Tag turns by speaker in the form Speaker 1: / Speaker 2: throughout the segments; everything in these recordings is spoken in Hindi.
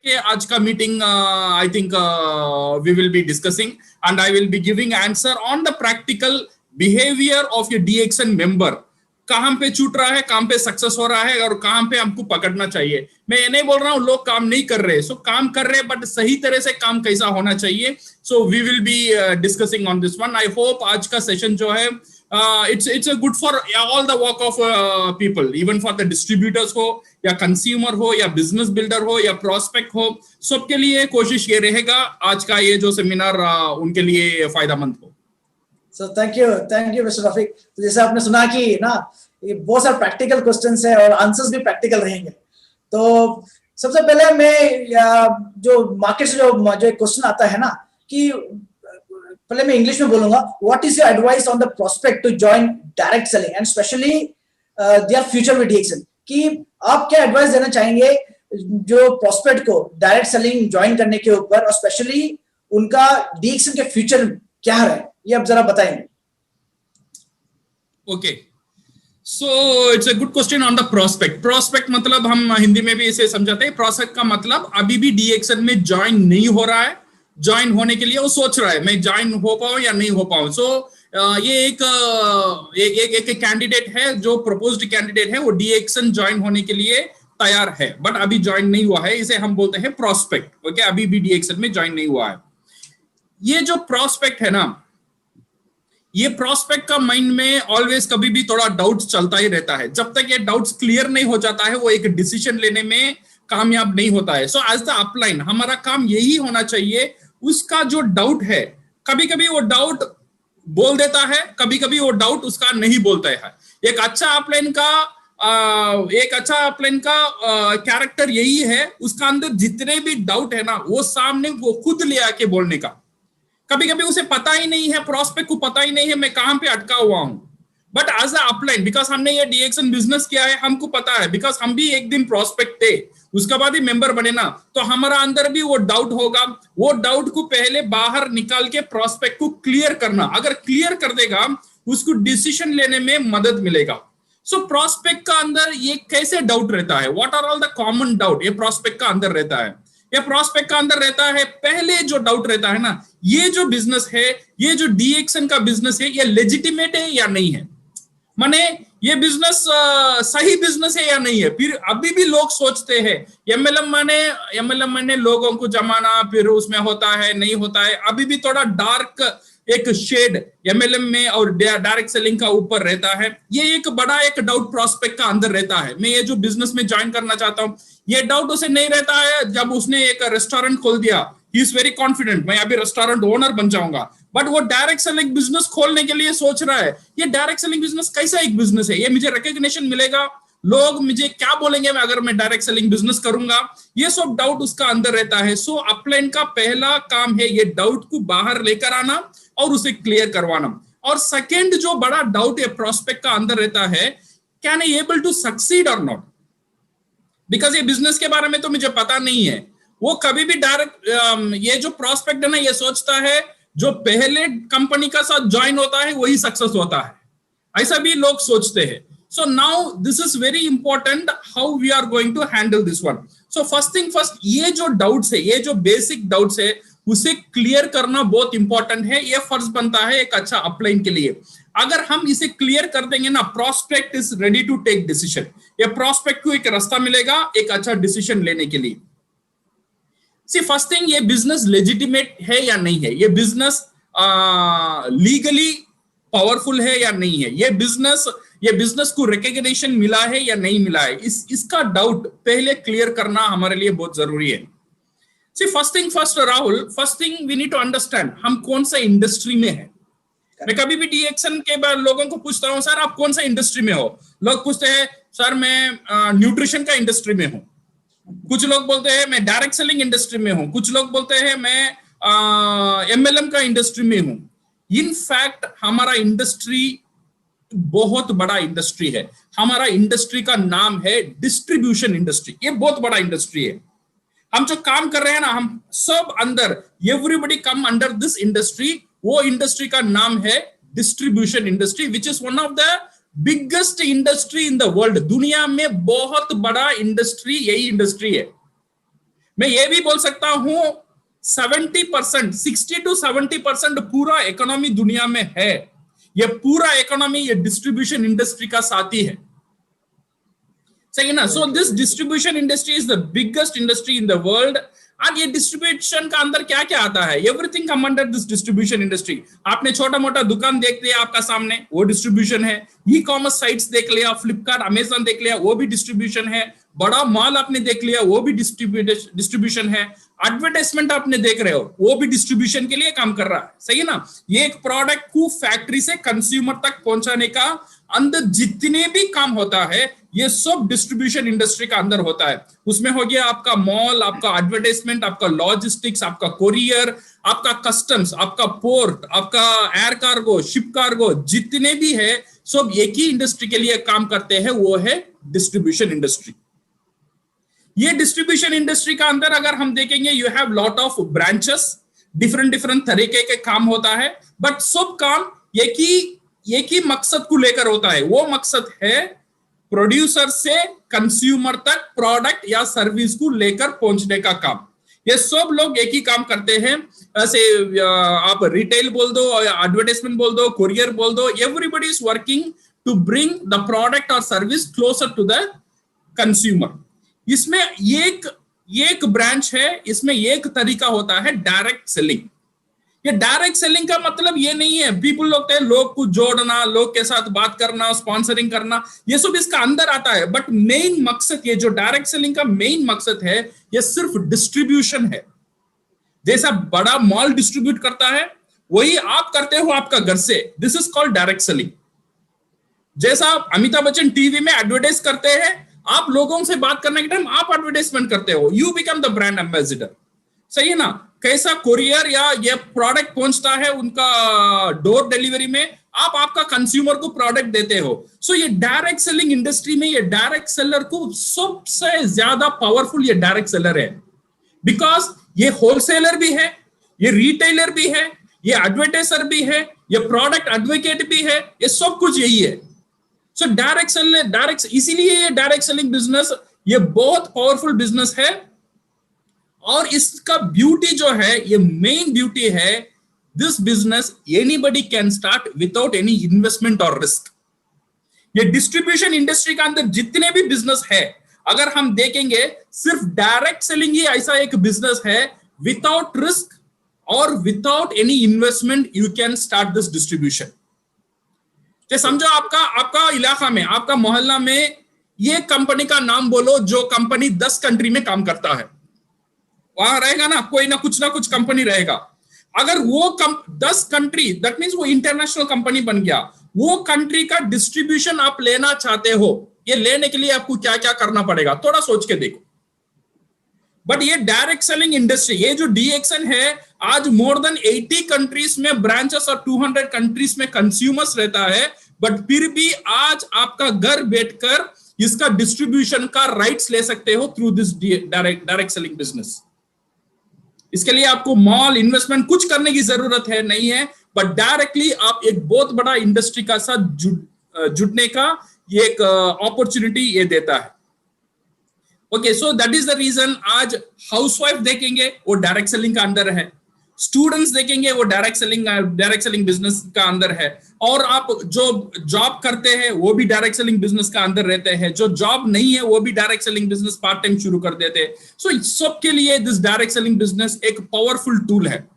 Speaker 1: कि आज का meeting I think we will be discussing and I will be giving answer on the practical behaviour of your DXN member. कहां पे छूट रहा है, कहां पे सक्सेस हो रहा है और कहां पे हमको पकड़ना चाहिए। मैं ये नहीं बोल रहा हूं लोग काम नहीं कर रहे, सो काम कर रहे, बट सही तरह से काम कैसा होना चाहिए। So we will be discussing on this one. I hope आज का सेशन जो है it's a good for all the walk of people, even for the distributors हो या कंज्यूमर हो या बिजनेस बिल्डर हो या प्रोस्पेक्ट हो, सबके लिए कोशिश ये रहेगा आज का ये जो सेमिनार उनके लिए फायदेमंद हो।
Speaker 2: So thank you mister Rafiq. तो जैसे आपने सुना कि ना ये बहुत सारे प्रैक्टिकल क्वेश्चंस है और आंसर्स भी प्रैक्टिकल रहेंगे। तो सबसे पहले मैं जो मार्केट से जो क्वेश्चन आता है ना कि पहले मैं इंग्लिश में बोलूंगा, what is your advice on the prospect to join direct selling and specially their future with DXN, कि आप क्या एडवाइस देना चाहेंगे जो प्रोस्पेक्ट को डायरेक्ट सेलिंग ज्वाइन करने के ऊपर और स्पेशली उनका डीएक्सन के फ्यूचर क्या है, ये आप जरा बताएंगे।
Speaker 1: Okay, so it's a good question on the prospect. Prospect मतलब हम हिंदी में भी इसे समझाते हैं, प्रोस्पेक्ट का मतलब अभी भी डीएक्सन में ज्वाइन नहीं हो रहा है, ज्वाइन होने के लिए वो सोच रहा है मैं ज्वाइन हो पाऊं या नहीं हो पाऊं। सो ये एक कैंडिडेट है जो प्रपोज्ड कैंडिडेट है, वो डीएक्सन ज्वाइन होने के लिए तैयार है बट अभी ज्वाइन नहीं हुआ है, इसे हम बोलते हैं प्रोस्पेक्ट। ओके, अभी भी डीएक्सन में ज्वाइन नहीं हुआ है। ये जो प्रोस्पेक्ट है ना, ये प्रोस्पेक्ट का माइंड में ऑलवेज कभी भी थोड़ा डाउट चलता ही रहता है। जब तक ये डाउट्स क्लियर नहीं हो जाता है वो एक डिसीजन लेने में कामयाब नहीं होता है। सो एज द अपलाइन हमारा काम यही होना चाहिए, उसका जो डाउट है कभी कभी वो डाउट बोल देता है, कभी कभी वो डाउट उसका नहीं बोलता है। एक अच्छा अपलाइन का कैरेक्टर यही है, उसका अंदर जितने भी डाउट है ना वो सामने वो खुद ले आके बोलने का। कभी कभी उसे पता ही नहीं है, प्रोस्पेक्ट को पता ही नहीं है मैं कहां पे अटका हुआ हूं, but as a upline because हमने ये डीएक्सन बिजनेस किया है, हमको पता है, बिकॉज हम भी एक दिन प्रोस्पेक्ट थे, उसके बाद ही मेंबर बने ना, तो हमारा अंदर भी वो डाउट होगा। वो डाउट को पहले बाहर निकाल के प्रोस्पेक्ट को क्लियर करना, अगर क्लियर कर देगा उसको डिसीजन लेने में मदद मिलेगा। सो प्रोस्पेक्ट का अंदर ये कैसे डाउट रहता है, what are all the common doubt, ये प्रोस्पेक्ट का अंदर रहता है। ये प्रोस्पेक्ट का अंदर रहता है, पहले जो डाउट रहता है ना, ये जो बिजनेस है, ये जो डीएक्सन का बिजनेस है, ये लेजिटिमेट है या नहीं है, माने ये बिजनेस सही बिजनेस है या नहीं है। फिर अभी भी लोग सोचते हैं एमएलएम माने लोगों को जमाना, फिर उसमें होता है नहीं होता है, अभी भी थोड़ा डार्क एक शेड एमएलएम में और डायरेक्ट सेलिंग का ऊपर रहता है। ये एक बड़ा एक डाउट प्रोस्पेक्ट का अंदर रहता है, मैं ये जो बिजनेस में ज्वाइन करना चाहता हूँ, ये डाउट उसे नहीं रहता है। जब उसने एक रेस्टोरेंट खोल दिया, ही इज वेरी कॉन्फिडेंट मैं अभी रेस्टोरेंट ओनर बन जाऊंगा, बट वो डायरेक्ट सेलिंग बिजनेस खोलने के लिए सोच रहा है ये डायरेक्ट सेलिंग बिजनेस कैसा एक बिजनेस है, ये मुझे रिकॉग्निशन मिलेगा, लोग मुझे क्या बोलेंगे अगर मैं डायरेक्ट सेलिंग बिजनेस करूंगा, ये सब डाउट उसका अंदर रहता है। सो अपलाइन का पहला काम है ये डाउट को बाहर लेकर आना और उसे क्लियर करवाना। और सेकेंड जो बड़ा डाउट है प्रोस्पेक्ट का अंदर रहता है, can I able to succeed और नॉट, बिकॉज ये बिजनेस के बारे में तो मुझे पता नहीं है। वो कभी भी डायरेक्ट ये जो प्रोस्पेक्ट है ना, ये सोचता है जो पहले कंपनी का साथ ज्वाइन होता है वही सक्सेस होता है, ऐसा भी लोग सोचते हैं। So now this is very important how we are going to handle this one. So first thing first, ये जो डाउट्स है, ये जो बेसिक डाउट्स है, उसे क्लियर करना बहुत इंपॉर्टेंट है। ये फर्ज बनता है एक अच्छा अपलाइन के लिए। अगर हम इसे क्लियर कर देंगे ना, prospect is ready to take decision, ये प्रोस्पेक्ट को एक रास्ता मिलेगा एक अच्छा डिसीजन लेने के लिए। सी फर्स्ट थिंग, ये बिजनेस लेजिटिमेट है या नहीं है, ये बिजनेस लीगली पावरफुल है या नहीं है, ये बिजनेस को रिकॉग्निशन मिला है या नहीं मिला है, इसका डाउट पहले क्लियर करना हमारे लिए बहुत जरूरी है। See first thing first Rahul, first thing we need to understand हम कौन सा इंडस्ट्री में है। मैं कभी भी डीएक्सन के बाद लोगों को पूछता हूं, सर आप कौन सा इंडस्ट्री में हो, लोग पूछते हैं सर मैं न्यूट्रिशन का इंडस्ट्री में हूं, कुछ लोग बोलते हैं मैं डायरेक्ट सेलिंग इंडस्ट्री में हूं, कुछ लोग बोलते हैं मैं एमएलएम का इंडस्ट्री में हूं। इन फैक्ट हमारा इंडस्ट्री बहुत बड़ा इंडस्ट्री है, हमारा इंडस्ट्री का नाम है डिस्ट्रीब्यूशन इंडस्ट्री, ये बहुत बड़ा इंडस्ट्री है। हम जो काम कर रहे हैं ना, हम सब अंदर everybody come under this industry, वो इंडस्ट्री का नाम है distribution industry, which is one of the biggest industry in the world. दुनिया में बहुत बड़ा इंडस्ट्री यही इंडस्ट्री है। मैं ये भी बोल सकता हूं 70%, 60 to 70% पूरा इकोनॉमी दुनिया में है, ये पूरा इकोनॉमी ये डिस्ट्रीब्यूशन इंडस्ट्री का साथी है, सही ना। So this distribution industry is the biggest industry in the world. और ये डिस्ट्रीब्यूशन का अंदर क्या क्या आता है, everything come under this distribution industry. आपने छोटा मोटा दुकान देख लिया आपका सामने, वो डिस्ट्रीब्यूशन है। ई कॉमर्स साइट्स देख लिया, फ्लिपकार्ट, अमेजन देख लिया, वो भी डिस्ट्रीब्यूशन है। बड़ा मॉल आपने देख लिया, वो भी डिस्ट्रीब्यूशन है। एडवर्टाइजमेंट आपने देख रहे हो, वो भी डिस्ट्रीब्यूशन के लिए काम कर रहा है, सही है ना। ये एक प्रोडक्ट को फैक्ट्री से कंज्यूमर तक पहुंचाने का अंदर जितने भी काम होता है, ये सब डिस्ट्रीब्यूशन इंडस्ट्री का अंदर होता है। उसमें हो गया आपका मॉल, आपका एडवर्टाइजमेंट, आपका लॉजिस्टिक्स, आपका कोरियर, आपका कस्टम्स, आपका पोर्ट, आपका एयर कार्गो, शिप कार्गो, जितने भी है सब एक ही इंडस्ट्री के लिए काम करते हैं, वो है डिस्ट्रीब्यूशन इंडस्ट्री। ये डिस्ट्रीब्यूशन इंडस्ट्री का अंदर अगर हम देखेंगे, you have lot of branches, different different तरीके के काम होता है, बट सब काम एक ही मकसद को लेकर होता है। वो मकसद है प्रोड्यूसर से कंज्यूमर तक प्रोडक्ट या सर्विस को लेकर पहुंचने का काम। ये सब लोग एक ही काम करते हैं। ऐसे आप रिटेल बोल दो, एडवर्टाइजमेंट बोल दो, कोरियर बोल दो, everybody is working to bring the product और service closer to the consumer. इसमें एक ब्रांच है, इसमें एक तरीका होता है डायरेक्ट सेलिंग। ये डायरेक्ट सेलिंग का मतलब ये नहीं है पीपल लोग लोग को जोड़ना, लोग के साथ बात करना, स्पॉन्सरिंग करना, ये सब इसका अंदर आता है। बट मेन मकसद, ये जो डायरेक्ट सेलिंग का मेन मकसद है, ये सिर्फ डिस्ट्रीब्यूशन है। जैसा बड़ा मॉल डिस्ट्रीब्यूट करता है, वही आप करते हो आपका घर से। This is called direct selling. जैसा अमिताभ बच्चन टीवी में एडवर्टाइज करते हैं, आप लोगों से बात करने के टाइम आप एडवर्टाइजमेंट करते हो, you become the brand ambassador, सही है ना। कैसा कोरियर या ये प्रोडक्ट पहुंचता है उनका डोर डिलीवरी में, आप आपका कंज्यूमर को प्रोडक्ट देते हो। सो ये डायरेक्ट सेलिंग इंडस्ट्री में ये डायरेक्ट सेलर को सबसे ज्यादा पावरफुल ये डायरेक्ट सेलर है, बिकॉज ये होलसेलर भी है, ये रिटेलर भी है, ये एडवर्टाइजर भी है, ये प्रोडक्ट एडवोकेट भी है, ये सब कुछ यही है। सो इसीलिए ये डायरेक्ट सेलिंग बिजनेस ये बहुत पावरफुल बिजनेस है। और इसका ब्यूटी जो है, ये मेन ब्यूटी है, this business anybody can start without any investment और रिस्क। ये डिस्ट्रीब्यूशन इंडस्ट्री का अंदर जितने भी बिजनेस है, अगर हम देखेंगे, सिर्फ डायरेक्ट सेलिंग ही ऐसा एक बिजनेस है, विदाउट रिस्क और without any investment you can start this distribution. तो समझो आपका इलाका में, आपका मोहल्ला में ये कंपनी का नाम बोलो जो कंपनी 10 कंट्री में काम करता है। वहां रहेगा ना कुछ ना कुछ कंपनी रहेगा। अगर वो 10 कंट्री, दैट मींस वो इंटरनेशनल कंपनी बन गया। वो कंट्री का डिस्ट्रीब्यूशन आप लेना चाहते हो, ये लेने के लिए आपको क्या क्या करना पड़ेगा, थोड़ा सोच के देखो। बट ये डायरेक्ट सेलिंग इंडस्ट्री, ये जो डीएक्सएन है, आज मोर देन 80 कंट्रीज में ब्रांचेस और 200 कंट्रीज में कंज्यूमर्स रहता है। बट फिर भी आज आपका घर बैठकर इसका डिस्ट्रीब्यूशन का राइट्स ले सकते हो through this direct selling business. इसके लिए आपको मॉल इन्वेस्टमेंट कुछ करने की जरूरत है नहीं है, बट डायरेक्टली आप एक बहुत बड़ा इंडस्ट्री का साथ जुड़ने का ये एक अपॉर्चुनिटी ये देता है। Okay, so that is the reason आज हाउसवाइफ देखेंगे वो डायरेक्ट सेलिंग का अंदर है, स्टूडेंट्स देखेंगे वो डायरेक्ट सेलिंग बिजनेस का अंदर है, और आप जो जॉब करते हैं वो भी डायरेक्ट सेलिंग बिजनेस का अंदर रहते हैं, जो जॉब नहीं है वो भी direct selling business part time शुरू कर देते हैं। सो सबके लिए दिस डायरेक्ट सेलिंग बिजनेस एक पावरफुल टूल है।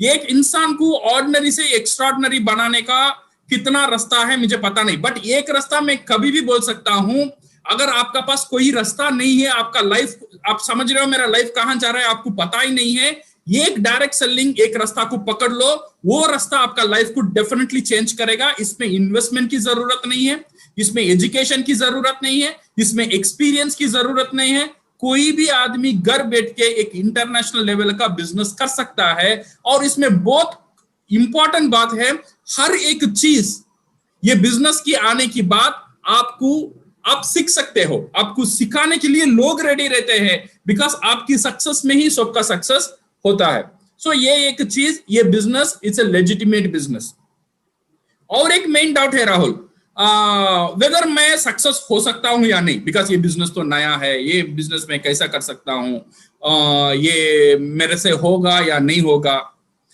Speaker 1: ये एक इंसान को ऑर्डिनरी से एक्स्ट्राऑर्डिनरी बनाने का कितना रास्ता है मुझे पता नहीं, बट एक रास्ता मैं कभी भी बोल सकता हूं, अगर आपका पास कोई रास्ता नहीं है, आपका लाइफ, आप समझ रहे हो मेरा लाइफ कहां जा रहा है, आपको पता ही नहीं है, ये एक डायरेक्ट सेलिंग एक रास्ता को पकड़ लो, वो रास्ता आपका लाइफ को डेफिनेटली चेंज करेगा। इसमें इन्वेस्टमेंट की जरूरत नहीं है, इसमें एजुकेशन की जरूरत नहीं है, इसमें एक्सपीरियंस की जरूरत नहीं है। कोई भी आदमी घर बैठ के एक इंटरनेशनल लेवल का बिजनेस कर सकता है। और इसमें बहुत इंपॉर्टेंट बात है, हर एक चीज ये बिजनेस की आने की बात आप सीख सकते हो, आपको सिखाने के लिए लोग रेडी रहते हैं, बिकॉज आपकी सक्सेस में ही सबका सक्सेस होता है। सो ये एक चीज, ये business it's a legitimate business. और एक मेन डाउट है राहुल, वेदर मैं सक्सेस हो सकता हूं या नहीं, बिकॉज ये बिजनेस तो नया है, ये बिजनेस में कैसा कर सकता हूं, ये मेरे से होगा या नहीं होगा।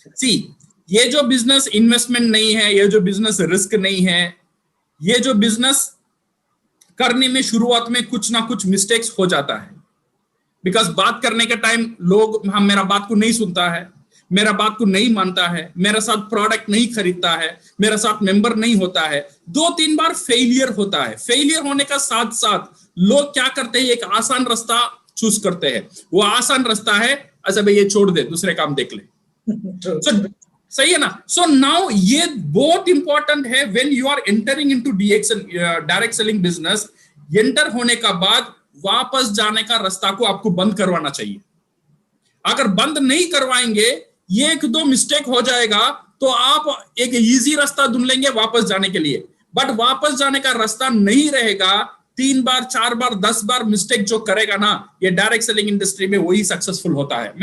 Speaker 1: सी, ये जो बिजनेस इन्वेस्टमेंट नहीं है, ये जो बिजनेस रिस्क नहीं है, ये जो बिजनेस करने में शुरुआत में कुछ ना कुछ मिस्टेक्स हो जाता है, बिकॉज बात करने के टाइम लोग हम मेरा बात को नहीं सुनता है, मेरा बात को नहीं मानता है, मेरा साथ प्रोडक्ट नहीं खरीदता है, मेरा साथ मेंबर नहीं होता है, 2-3 बार फेलियर होता है। फेलियर होने का साथ साथ लोग क्या करते हैं, एक आसान रास्ता चूज करते हैं। वो आसान रास्ता है, अच्छा भाई ये छोड़ दे, दूसरे काम देख ले। so, सही है ना? सो नाउ ये बहुत इंपॉर्टेंट है when you are entering into direct selling business. Enter होने का बाद वापस जाने का रास्ता को आपको बंद करवाना चाहिए। अगर बंद नहीं करवाएंगे, ये 1-2 मिस्टेक हो जाएगा तो आप एक इजी रास्ता ढूंढ लेंगे वापस जाने के लिए, बट वापस जाने का रास्ता नहीं रहेगा। 3 बार 4 बार 10 बार मिस्टेक जो करेगा ना, ये डायरेक्ट सेलिंग इंडस्ट्री में वही सक्सेसफुल होता है।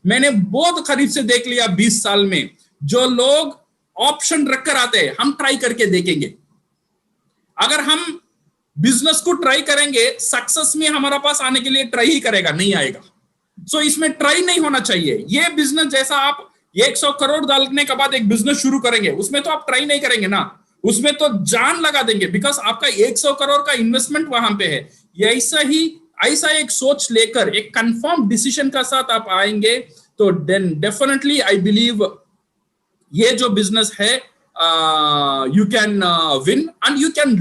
Speaker 1: मैंने बहुत करीब से देख लिया 20 साल में, जो लोग ऑप्शन रखकर आते हैं, हम ट्राई करके देखेंगे। अगर हम बिजनेस को ट्राई करेंगे, सक्सेस में हमारा पास आने के लिए ट्राई ही करेगा, नहीं आएगा। सो इसमें ट्राई नहीं होना चाहिए। ये बिजनेस जैसा आप 100 करोड़ डालने के बाद एक बिजनेस शुरू करेंगे, उसमें तो आप ट्राई नहीं करेंगे ना, उसमें तो जान लगा देंगे, बिकॉज आपका 100 करोड़ का इन्वेस्टमेंट वहां पे है। ऐसा एक सोच लेकर एक कंफर्म डिसीजन का साथ आप आएंगे तो देन डेफिनेटली आई बिलीव ये जो बिजनेस है you can win and you can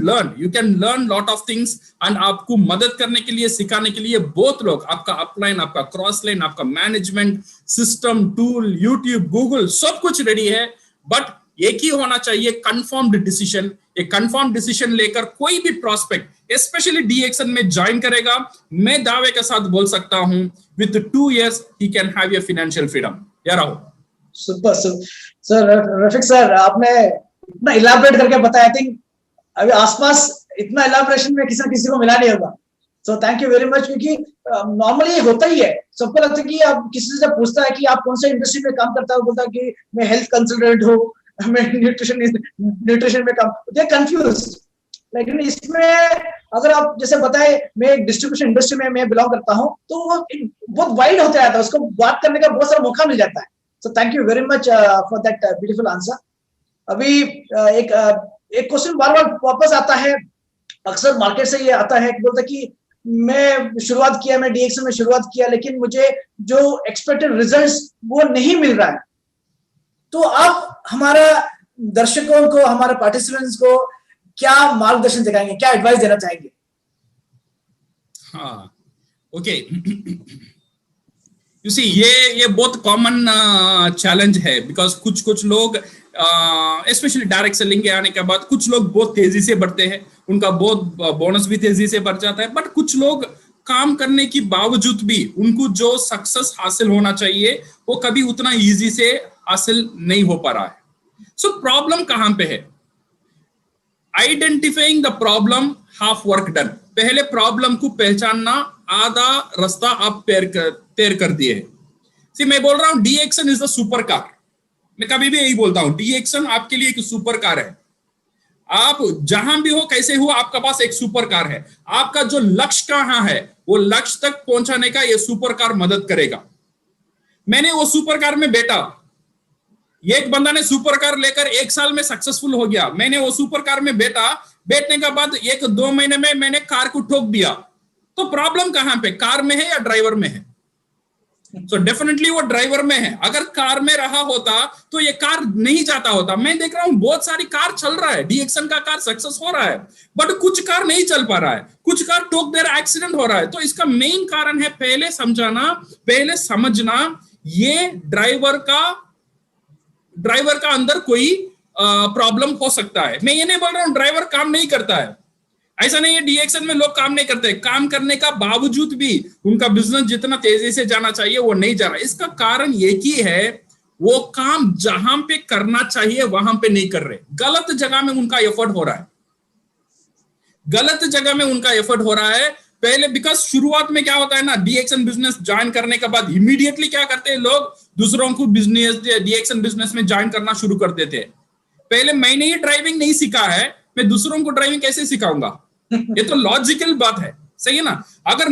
Speaker 1: learn lot of things। and आपको मदद करने के लिए, सिखाने के लिए बहुत लोग, आपका अपलाइन, आपका क्रॉस लाइन, आपका management system, tool, YouTube, Google, सब कुछ रेडी है। बट एक ही होना चाहिए, कंफर्म्ड डिसीजन। एक कंफर्म डिसीजन लेकर कोई भी प्रोस्पेक्ट स्पेशली डीएक्सन में ज्वाइन करेगा, मैं दावे के साथ बोल सकता हूं with 2 years he can have your financial freedom. यार
Speaker 2: सुपर सर, रफीक सर, आपने इतना इलाबरेट करके बताया। आई थिंक अभी आसपास इतना इलाबरेशन में किसी को मिला नहीं होगा। सो थैंक यू वेरी मच। क्योंकि नॉर्मली ये होता ही है, सबको लगता है कि आप किसी से पूछता है कि आप कौन सा इंडस्ट्री में काम करता है, बोलता है कि मैं हेल्थ कंसल्टेंट हूँ, मैं न्यूट्रिशन में काम, दे कंफ्यूज। लेकिन इसमें अगर आप जैसे बताए, मैं एक डिस्ट्रीब्यूशन इंडस्ट्री में मैं बिलोंग करता हूँ, तो वो बहुत वाइड होता जाता है, उसको बात करने का बहुत सारा मौका मिल जाता है। So thank you very much for that beautiful answer। अभी एक क्वेश्चन बार-बार वापस आता है, अक्सर मार्केट से ये आता है कि बोलता है कि मैं शुरुआत किया, मैं डीएक्सन में शुरुआत किया, लेकिन मुझे जो एक्सपेक्टेड रिजल्ट्स वो नहीं मिल रहा है। तो आप हमारा दर्शकों को, हमारे पार्टिसिपेंट्स को क्या मार्गदर्शन दिखाएंगे, क्या एडवाइस देना चाहेंगे?
Speaker 1: हाँ, ओके। यू सी, ये बहुत कॉमन चैलेंज है, बिकॉज कुछ लोग स्पेशली डायरेक्ट सेलिंग के आने के बाद कुछ लोग बहुत तेजी से बढ़ते हैं, उनका बहुत बोनस भी तेजी से बढ़ जाता है। बट कुछ लोग काम करने की बावजूद भी उनको जो सक्सेस हासिल होना चाहिए वो कभी उतना इजी से हासिल नहीं हो पा रहा है। सो प्रॉब्लम कहां पे है? Identifying the problem, half work done. पहले प्रॉब्लम को पहचानना, आधा रास्ता आप तैर कर दिए है। सी, मैं बोल रहा हूं डीएक्सन इज द सुपर कार। मैं कभी भी यही बोलता हूं, डीएक्सन आपके लिए एक सुपर कार है। आप जहां भी हो, कैसे हो, आपका पास एक सुपर कार है। आपका जो लक्ष्य कहां है, वो लक्ष्य तक पहुंचाने का ये सुपर कार मदद करेगा। मैंने वो सुपर कार में बैठा, एक बंदा ने सुपर कार लेकर 1 साल में सक्सेसफुल हो गया। मैंने वो सुपर कार में बैठा, बैठने के बाद 1-2 महीने में मैंने कार को ठोक दिया। तो प्रॉब्लम कहां पे, कार में है या ड्राइवर में है? तो डेफिनेटली वो ड्राइवर में है। अगर कार में रहा होता तो ये कार नहीं जाता होता। मैं देख रहा हूं बहुत सारी कार चल रहा है, डीएक्सन का कार सक्सेस हो रहा है, बट कुछ कार नहीं चल पा रहा है, कुछ कार ठोक दे रहा है, एक्सीडेंट हो रहा है। तो इसका मेन कारण है पहले समझाना, पहले समझना ये ड्राइवर का अंदर कोई प्रॉब्लम हो सकता है। मैं ये नहीं बोल रहा हूं ड्राइवर काम नहीं करता है, ऐसा नहीं है डीएक्सन में लोग काम नहीं करते। काम करने का बावजूद भी उनका बिजनेस जितना तेजी से जाना चाहिए वो नहीं जा रहा। इसका कारण एक ही है, वो काम जहां पे करना चाहिए वहां पे नहीं कर रहे, गलत जगह में उनका एफर्ट हो रहा है, गलत जगह में उनका एफर्ट हो रहा है। पहले बिकॉज शुरुआत में क्या होता है ना, डीएक्सन बिजनेस ज्वाइन करने के बाद इमीडिएटली क्या करते हैं लोग, दूसरों को बिजनेस डीएक्सन बिजनेस में ज्वाइन करना शुरू कर देते हैं। पहले मैंने ही ड्राइविंग नहीं सीखा है, मैं दूसरों को ड्राइविंग कैसे सिखाऊंगा? ये तो लॉजिकल बात है, सही है ना? अगर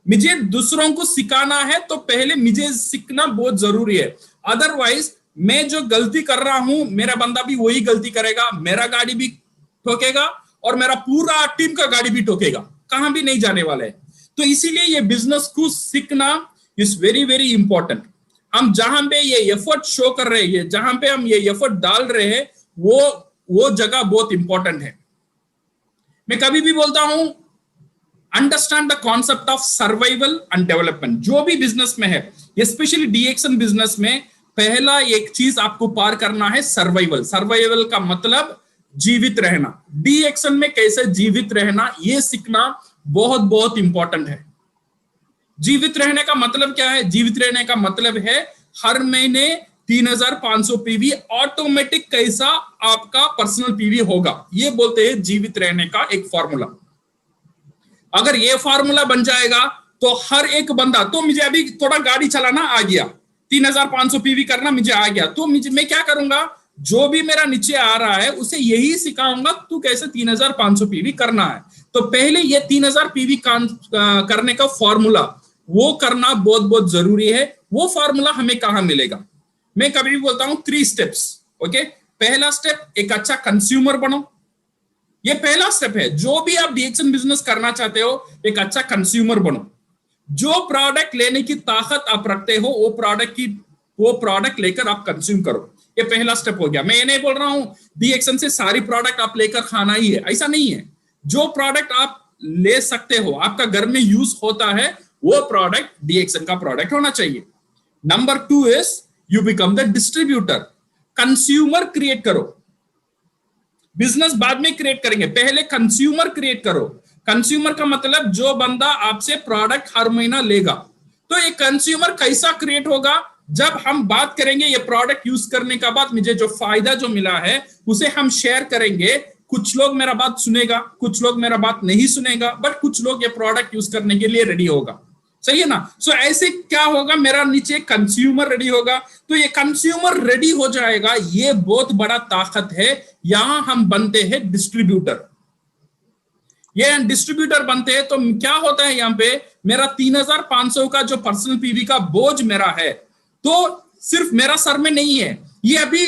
Speaker 1: मुझे दूसरों को सिखाना है तो पहले मुझे सीखना बहुत जरूरी है। अदरवाइज मैं जो गलती कर रहा हूं, मेरा बंदा भी वही गलती करेगा, मेरा गाड़ी भी ठोकेगा और मेरा पूरा टीम का गाड़ी भी ठोकेगा, कहां भी नहीं जाने वाला है। तो इसीलिए ये बिजनेस को सीखना इज वेरी वेरी इंपॉर्टेंट। हम जहां पे ये एफर्ट शो कर रहे हैं, जहां पे हम ये एफर्ट डाल रहे हैं, वो जगह बहुत इंपॉर्टेंट है। मैं कभी भी बोलता हूं, understand the concept of survival and development. जो भी बिजनेस में है, स्पेशली डीएक्शन बिजनेस में, पहला एक चीज आपको पार करना है, सर्वाइवल। सर्वाइवल का मतलब जीवित रहना। डीएक्शन में कैसे जीवित रहना, ये सीखना बहुत बहुत इंपॉर्टेंट है। जीवित रहने का मतलब क्या है? जीवित रहने का मतलब है हर महीने 3500 पीवी ऑटोमेटिक कैसा आपका पर्सनल पीवी होगा, ये बोलते हैं जीवित रहने का एक फॉर्मूला। अगर ये फॉर्मूला बन जाएगा तो हर एक बंदा, तो मुझे अभी थोड़ा गाड़ी चलाना आ गया, 3500 पीवी करना मुझे आ गया, तो मैं क्या करूंगा, जो भी मेरा नीचे आ रहा है उसे यही सिखाऊंगा तू कैसे 3500 पीवी करना है। तो पहले ये 3000 पीवी करने का फॉर्मूला वो करना बहुत बहुत जरूरी है। वो फॉर्मूला हमें कहां मिलेगा? मैं कभी भी बोलता हूं 3 स्टेप्स। ओके, पहला स्टेप, एक अच्छा कंज्यूमर बनो। ये पहला स्टेप है। जो भी आप डीएक्शन बिजनेस करना चाहते हो, एक अच्छा कंज्यूमर बनो। जो प्रोडक्ट लेने की ताकत आप रखते हो, वो प्रोडक्ट लेकर आप कंज्यूम करो। ये पहला स्टेप हो गया। मैं ये नहीं बोल रहा हूं डीएक्शन से सारी प्रोडक्ट आप लेकर खाना ही है, ऐसा नहीं है। जो प्रोडक्ट आप ले सकते हो, आपका घर में यूज होता है, वो प्रोडक्ट डीएक्शन का प्रोडक्ट होना चाहिए। Number 2 is you become the distributor. Consumer create करो। बिजनेस बाद में क्रिएट करेंगे, पहले कंज्यूमर क्रिएट करो। कंज्यूमर का मतलब जो बंदा आपसे प्रोडक्ट हर महीना लेगा। तो ये कंज्यूमर कैसा क्रिएट होगा? जब हम बात करेंगे ये प्रोडक्ट यूज करने का बाद मुझे जो फायदा जो मिला है उसे हम शेयर करेंगे। कुछ लोग मेरा बात सुनेगा, कुछ लोग मेरा बात नहीं सुनेगा, बट कुछ लोग ये प्रोडक्ट यूज करने के लिए रेडी होगा, सही है ना? सो ऐसे क्या होगा, मेरा नीचे कंज्यूमर रेडी होगा। तो ये कंज्यूमर रेडी हो जाएगा, ये बहुत बड़ा ताकत है। यहां हम बनते हैं डिस्ट्रीब्यूटर। ये डिस्ट्रीब्यूटर बनते हैं तो क्या होता है, यहां पे मेरा 3500 का जो पर्सनल पीवी का बोझ मेरा है, तो सिर्फ मेरा सर में नहीं है, ये अभी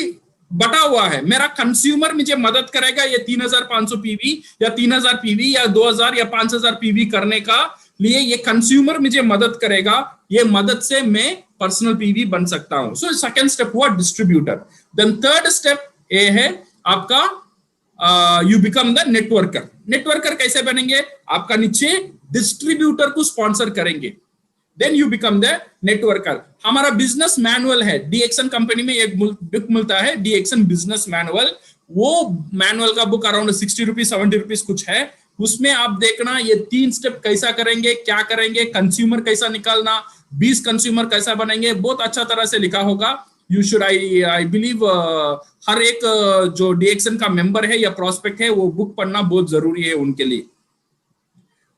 Speaker 1: बटा हुआ है। मेरा कंज्यूमर मुझे मदद करेगा ये 3500 पीवी या 3000 पीवी या 2000 या 5000 पीवी करने का लिए ये कंज्यूमर मुझे मदद करेगा। ये मदद से मैं पर्सनल पीवी बन सकता हूं। सो सेकंड स्टेप हुआ डिस्ट्रीब्यूटर। देन थर्ड स्टेप ये है आपका you become the networker. Networker कैसे बनेंगे? आपका नीचे डिस्ट्रीब्यूटर को स्पॉन्सर करेंगे, then you become the networker. हमारा बिजनेस मैनुअल है, डीएक्शन कंपनी में एक बुक मिलता है, डीएक्शन बिजनेस मैनुअल। वो मैनुअल का बुक अराउंड 60 रुपीज 70 रुपीज कुछ है। उसमें आप देखना ये 3 स्टेप कैसा करेंगे, क्या करेंगे, कंज्यूमर कैसा निकालना, 20 कंज्यूमर कैसा बनेंगे, बहुत अच्छा तरह से लिखा होगा। यू शुड आई बिलीव हर एक जो डीएक्शन का मेंबर है या प्रोस्पेक्ट है, वो बुक पढ़ना बहुत जरूरी है उनके लिए।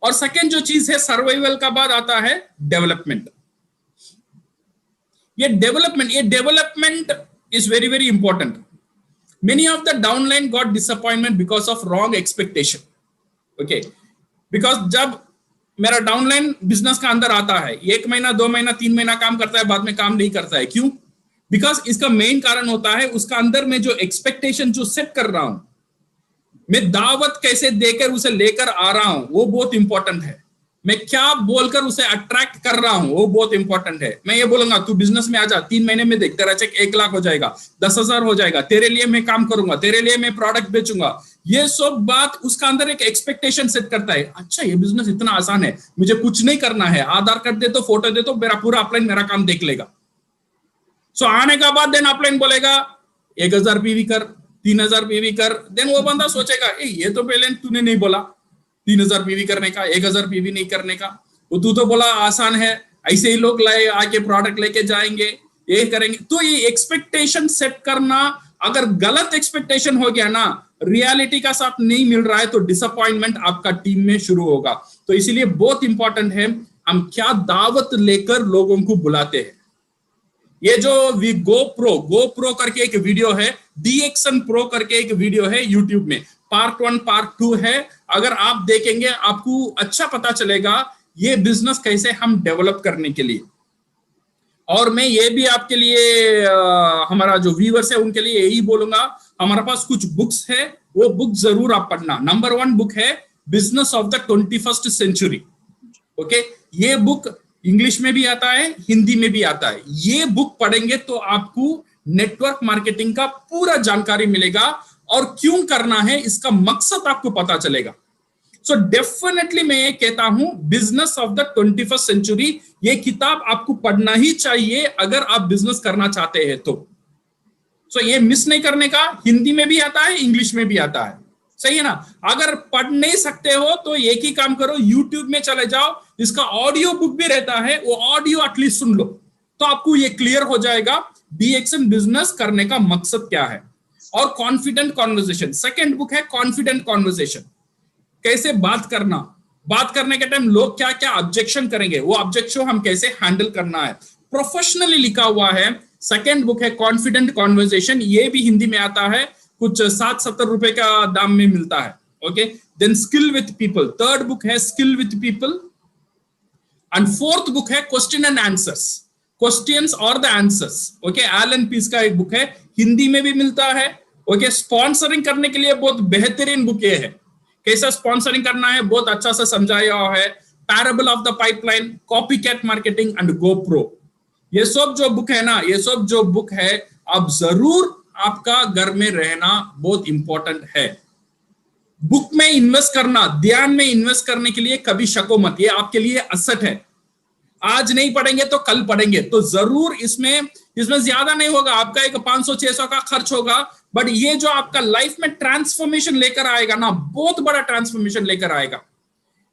Speaker 1: और सेकेंड जो चीज है, सर्वाइवल का बाद आता है डेवलपमेंट। ये development is very very important. Many of the downline got disappointment because of wrong expectation. Okay, because जब मेरा डाउनलाइन बिजनेस का अंदर आता है, 1 महीना 2 महीना 3 महीना काम करता है, बाद में काम नहीं करता है। क्यों? बिकॉज इसका मेन कारण होता है उसका अंदर में जो एक्सपेक्टेशन जो सेट कर रहा हूं, मैं दावत कैसे देकर उसे लेकर आ रहा हूं, वो बहुत इंपॉर्टेंट है। मैं क्या बोलकर उसे अट्रैक्ट कर रहा हूं, वो बहुत इंपॉर्टेंट है। मैं ये बोलूंगा तू बिजनेस में आ जा, 3 महीने में देख तेरा चेक 1 लाख हो जाएगा, 10,000 हो जाएगा, तेरे लिए मैं काम करूंगा, तेरे लिए मैं प्रोडक्ट बेचूंगा। ये सब बात उसका अंदर एक एक्सपेक्टेशन सेट करता है। अच्छा, ये बिजनेस इतना आसान है, मुझे कुछ नहीं करना है, आधार कार्ड दे तो, फोटो दे तो, मेरा पूरा अपलाइन मेरा काम देख लेगा। सो आने का बाद देन अपलाइन बोलेगा 1000 पीवी कर, 3000 पीवी कर। देन वो बंदा सोचेगा ये तो पहले तूने नहीं बोला 3000 पीवी करने का, 1000 पीवी नहीं करने का, वो तू तो बोला आसान है, ऐसे ही लोग लाए आके प्रोडक्ट लेके जाएंगे, ये करेंगे। तो ये एक्सपेक्टेशन सेट करना, अगर गलत एक्सपेक्टेशन हो गया ना, रियलिटी का साथ नहीं मिल रहा है, तो डिसअपॉइंटमेंट आपका टीम में शुरू होगा। तो इसीलिए बहुत इंपॉर्टेंट है हम क्या दावत लेकर लोगों को बुलाते हैं। ये जो GoPro करके एक वीडियो है, डीएक्शन प्रो करके एक वीडियो है यूट्यूब में, पार्ट 1 पार्ट 2 है। अगर आप देखेंगे आपको अच्छा पता चलेगा ये बिजनेस कैसे हम डेवलप करने के लिए। और मैं ये भी आपके लिए हमारा जो व्यूअर्स है उनके लिए यही बोलूंगा, हमारे पास कुछ बुक्स है, वो बुक जरूर आप पढ़ना। नंबर 1 बुक है business of the 21st century. Okay, ये बुक इंग्लिश में भी आता है, हिंदी में भी आता है। ये बुक पढ़ेंगे तो आपको नेटवर्क मार्केटिंग का पूरा जानकारी मिलेगा और क्यों करना है इसका मकसद आपको पता चलेगा। सो डेफिनेटली मैं ये कहता हूं business of the 21st century, ये किताब आपको पढ़ना ही चाहिए अगर आप बिजनेस करना चाहते हैं तो। सो ये मिस नहीं करने का। हिंदी में भी आता है, इंग्लिश में भी आता है, सही है ना। अगर पढ़ नहीं सकते हो तो एक ही काम करो, यूट्यूब में चले जाओ, इसका ऑडियो बुक भी रहता है, वो ऑडियो एटलीस्ट सुन लो तो आपको ये क्लियर हो जाएगा BXN बिजनेस करने का मकसद क्या है। और कॉन्फिडेंट कॉन्वर्सेशन, सेकेंड बुक है कॉन्फिडेंट कॉन्वर्सेशन, कैसे बात करना, बात करने के टाइम लोग क्या क्या ऑब्जेक्शन करेंगे, वो ऑब्जेक्शन हम कैसे हैंडल करना है, प्रोफेशनली लिखा हुआ है। सेकेंड बुक है कॉन्फिडेंट कॉन्वर्सेशन, ये भी हिंदी में आता है, कुछ 60-70 रुपए का दाम में मिलता है। Okay, then skill with people, third book है skill with people. And fourth book है क्वेश्चन एंड आंसर्स, क्वेश्चंस और the answers. Okay, Allan Pease का एक बुक है, हिंदी में भी मिलता है। ओके, स्पॉन्सरिंग करने के लिए बहुत बेहतरीन बुक ये है, कैसा स्पॉन्सरिंग करना है बहुत अच्छा से समझाया हुआ है। Parable of the pipeline, copy cat marketing and GoPro, ये सब जो बुक है ना, ये सब जो बुक है आप जरूर, आपका घर में रहना बहुत इंपॉर्टेंट है। बुक में इन्वेस्ट करना, ध्यान में इन्वेस्ट करने के लिए कभी शको मत, ये आपके लिए असेट है। आज नहीं पढ़ेंगे तो कल पढ़ेंगे, तो जरूर इसमें ज्यादा नहीं होगा, आपका एक 500-600 का खर्च होगा, बट ये जो आपका लाइफ में ट्रांसफॉर्मेशन लेकर आएगा ना, बहुत बड़ा ट्रांसफॉर्मेशन लेकर आएगा।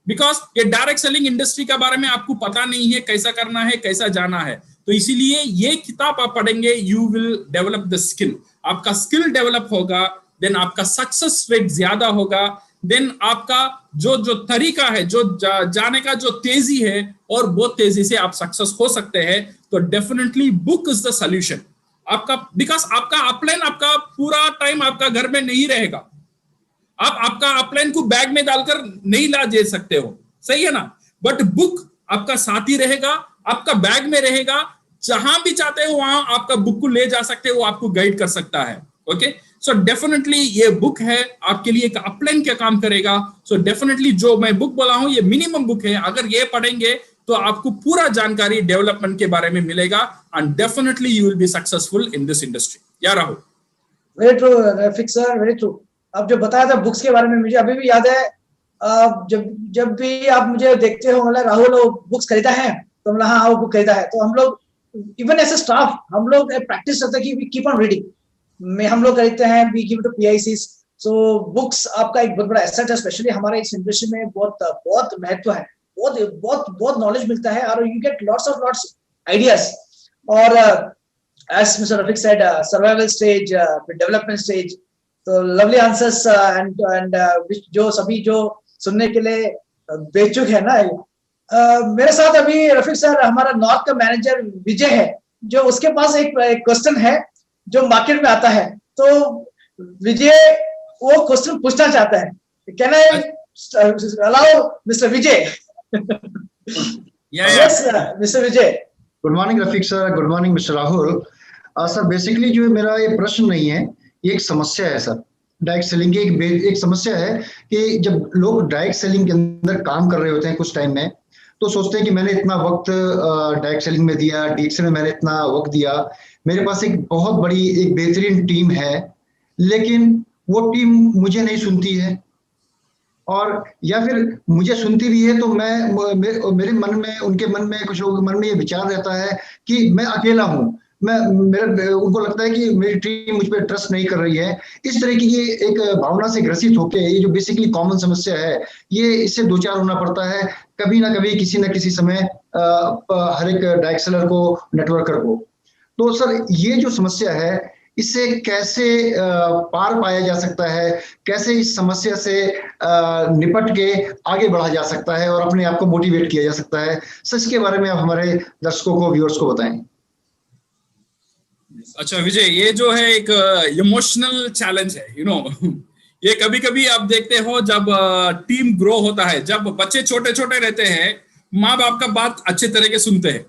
Speaker 1: बिकॉज ये डायरेक्ट सेलिंग इंडस्ट्री के बारे में आपको पता नहीं है, कैसा करना है, कैसा जाना है, तो इसीलिए ये किताब आप पढ़ेंगे, you will develop the skill, आपका स्किल डेवलप होगा, देन आपका सक्सेस रेट ज्यादा होगा, देन आपका जो जो तरीका है, जो जाने का जो तेजी है, और बहुत तेजी से आप सक्सेस हो सकते हैं। तो definitely book is the solution आपका, बिकॉज आपका अपलाइन, आपका पूरा टाइम आपका घर में नहीं रहेगा, आप आपका अपलाइन को बैग में डालकर नहीं ला दे सकते हो, सही है ना, बट बुक आपका साथी रहेगा, आपका बैग में रहेगा, जहां भी चाहते हो वहां आपका बुक को ले जा सकते हो, आपको गाइड कर सकता है। ओके, सो डेफिनेटली ये बुक है आपके लिए एक अपलाइन क्या काम करेगा। सो डेफिनेटली जो मैं बुक बोला हूं ये मिनिमम बुक है, अगर ये पढ़ेंगे तो आपको पूरा जानकारी डेवलपमेंट के बारे में मिलेगा, and definitely you will be successful in this industry. Yeah Rahul?
Speaker 2: Very true Rafiq sir, very true. आप जो बताया था बुक्स के बारे में, मुझे अभी भी याद है, जब भी आप मुझे देखते हो, मतलब राहुल वो बुक्स खरीदा है, तो मतलब हाँ वो बुक खरीदा है, तो हम लोग इवन एज ए स्टाफ हम लोग प्रैक्टिस करते हैं कि वी कीप ऑन रीडिंग, में हम लोग करते हैं, वी गिव टू PICs। सो बुक्स आपका एक बहुत बड़ा एसेट है, स्पेशली हमारे इस इंडस्ट्री में बहुत महत्व है, बहुत नॉलेज मिलता है, और यू गेट लॉट्स आइडियाज। और as mister Rafiq said, survival stage, development stage, तो लवली आंसर्स, एंड जो सभी जो सुनने के लिए बेचुक है ना। मेरे साथ अभी रफीक सर, हमारा नॉर्थ का मैनेजर विजय है, जो उसके पास एक क्वेश्चन है जो मार्केट में आता है, तो विजय वो क्वेश्चन पूछना चाहता है। Can I allow mister Vijay? Yes mister Vijay.
Speaker 3: Good morning Rafiq sir, good morning mister Rahul. Sir basically जो मेरा ये प्रश्न नहीं है, ये एक समस्या है सर। डायरेक्ट सेलिंग की एक समस्या है कि जब लोग डायरेक्ट सेलिंग के अंदर काम कर रहे होते हैं कुछ टाइम में, तो सोचते हैं कि मैंने इतना वक्त डायरेक्ट सेलिंग में दिया, DXN में मैंने इतना वक्त दिया, मेरे पास एक बहुत बड़ी एक बेहतरीन टीम है, लेकिन वो टीम मुझे नहीं सुनती है, और या फिर मुझे सुनती भी है तो मेरे मन में, उनके मन में, कुछ लोगों के मन में ये विचार रहता है कि मैं अकेला हूँ, उनको लगता है कि मेरी टीम मुझ पर ट्रस्ट नहीं कर रही है। इस तरह की ये एक भावना से ग्रसित होकर, ये जो बेसिकली कॉमन समस्या है, ये इससे दो चार होना पड़ता है कभी ना कभी, किसी न किसी समय, हर एक डायरेक्ट सेलर को, नेटवर्कर को। तो सर ये जो समस्या है, इससे कैसे पार पाया जा सकता है, कैसे इस समस्या से निपट के आगे बढ़ा जा सकता है और अपने आप को मोटिवेट किया जा सकता है, सर इसके बारे में आप हमारे दर्शकों को, व्यूअर्स को बताएं।
Speaker 1: अच्छा विजय, ये जो है एक इमोशनल चैलेंज है, ये कभी कभी आप देखते हो जब टीम ग्रो होता है, जब बच्चे छोटे छोटे रहते हैं, माँ बाप का बात अच्छे तरह के सुनते हैं।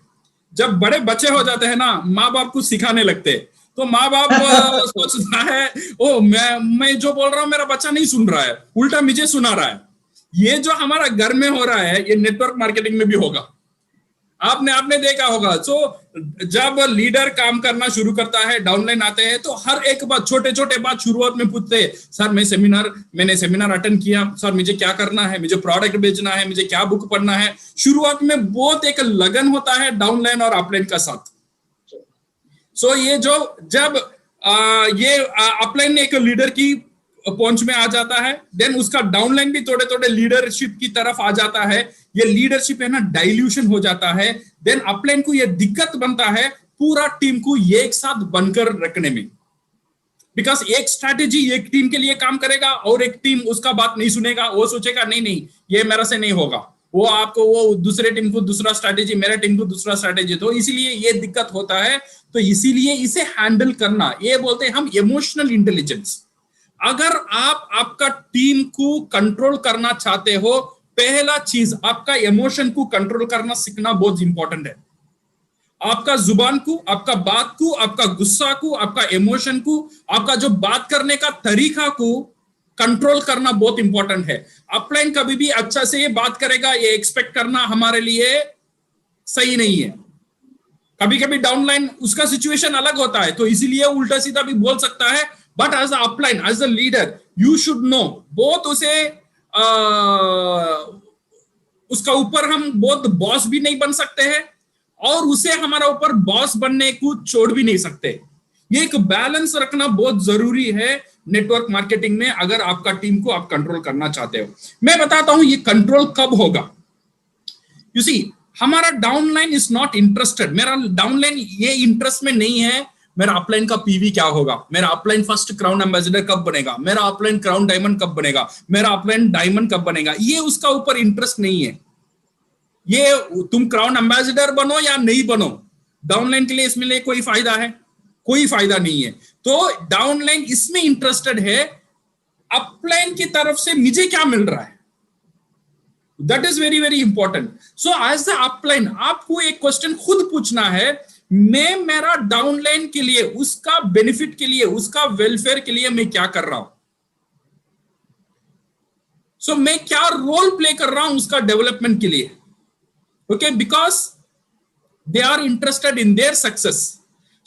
Speaker 1: जब बड़े बच्चे हो जाते हैं ना, माँ बाप कुछ सिखाने लगते हैं, तो माँ बाप सोचता है ओ मैं जो बोल रहा हूँ मेरा बच्चा नहीं सुन रहा है, उल्टा मुझे सुना रहा है। ये जो हमारा घर में हो रहा है, ये नेटवर्क मार्केटिंग में भी होगा। आपने देखा होगा। सो जब लीडर काम करना शुरू करता है, डाउनलाइन आते हैं, तो हर एक बात, छोटे छोटे बात शुरुआत में पूछते हैं, सर मैंने सेमिनार अटेंड किया, सर मुझे क्या करना है, मुझे प्रोडक्ट बेचना है, मुझे क्या बुक पढ़ना है। शुरुआत में बहुत एक लगन होता है डाउनलाइन और अपलाइन का साथ। सो ये जो जब ये अपलाइन एक लीडर की पहुंच में आ जाता है, देन उसका डाउनलाइन भी थोड़े थोड़े लीडरशिप की तरफ आ जाता है। ये लीडरशिप है ना, डाइल्यूशन हो जाता है। देन अपलाइन को ये दिक्कत बनता है पूरा टीम को एक साथ बनकर रखने में, बिकॉज एक स्ट्रैटेजी एक टीम के लिए काम करेगा और एक टीम उसका बात नहीं सुनेगा। वो सोचेगा नहीं ये मेरा से नहीं होगा, वो दूसरे टीम को दूसरा स्ट्रैटेजी, मेरे टीम को दूसरा स्ट्रैटेजी। तो इसीलिए ये दिक्कत होता है। तो इसीलिए इसे हैंडल करना, ये बोलते हैं हम इमोशनल इंटेलिजेंस। अगर आप आपका टीम को कंट्रोल करना चाहते हो, पहला चीज आपका इमोशन को कंट्रोल करना सीखना बहुत इंपॉर्टेंट है। आपका जुबान को, आपका बात को, आपका गुस्सा को, आपका इमोशन को, आपका जो बात करने का तरीका को कंट्रोल करना बहुत इंपॉर्टेंट है। अपलाइन कभी भी अच्छा से ये बात करेगा, ये एक्सपेक्ट करना हमारे लिए सही नहीं है। कभी कभी डाउनलाइन उसका सिचुएशन अलग होता है, तो इसीलिए उल्टा सीधा भी बोल सकता है। But as a upline, as a leader, you should know बहुत उसे उसका ऊपर हम बहुत बॉस भी नहीं बन सकते हैं और उसे हमारा ऊपर बॉस बनने को छोड़ भी नहीं सकते। ये एक बैलेंस रखना बहुत जरूरी है नेटवर्क मार्केटिंग में, अगर आपका टीम को आप कंट्रोल करना चाहते हो। मैं बताता हूं ये कंट्रोल कब होगा। यू सी, हमारा डाउनलाइन इज नॉट इंटरेस्टेड। मेरा डाउनलाइन ये इंटरेस्ट में नहीं है मेरा अपलाइन का पीवी क्या होगा, मेरा अपलाइन फर्स्ट क्राउन एम्बेसडर कब बनेगा, मेरा अपलाइन क्राउन डायमंड कब बनेगा, मेरा अपलाइन डायमंड कब बनेगा, ये उसका ऊपर इंटरेस्ट नहीं है। ये तुम क्राउन एम्बेसडर बनो या नहीं बनो, डाउनलाइन के लिए इसमें लिए कोई फायदा है? कोई फायदा नहीं है। तो डाउनलाइन इसमें इंटरेस्टेड है अपलाइन की तरफ से मुझे क्या मिल रहा है। That is very very important. So as the upline आपको एक क्वेश्चन खुद पूछना है, मैं मेरा डाउनलाइन के लिए, उसका बेनिफिट के लिए, उसका वेलफेयर के लिए मैं क्या कर रहा हूं। सो मैं क्या रोल प्ले कर रहा हूं उसका डेवलपमेंट के लिए। Okay, because they are interested in their success.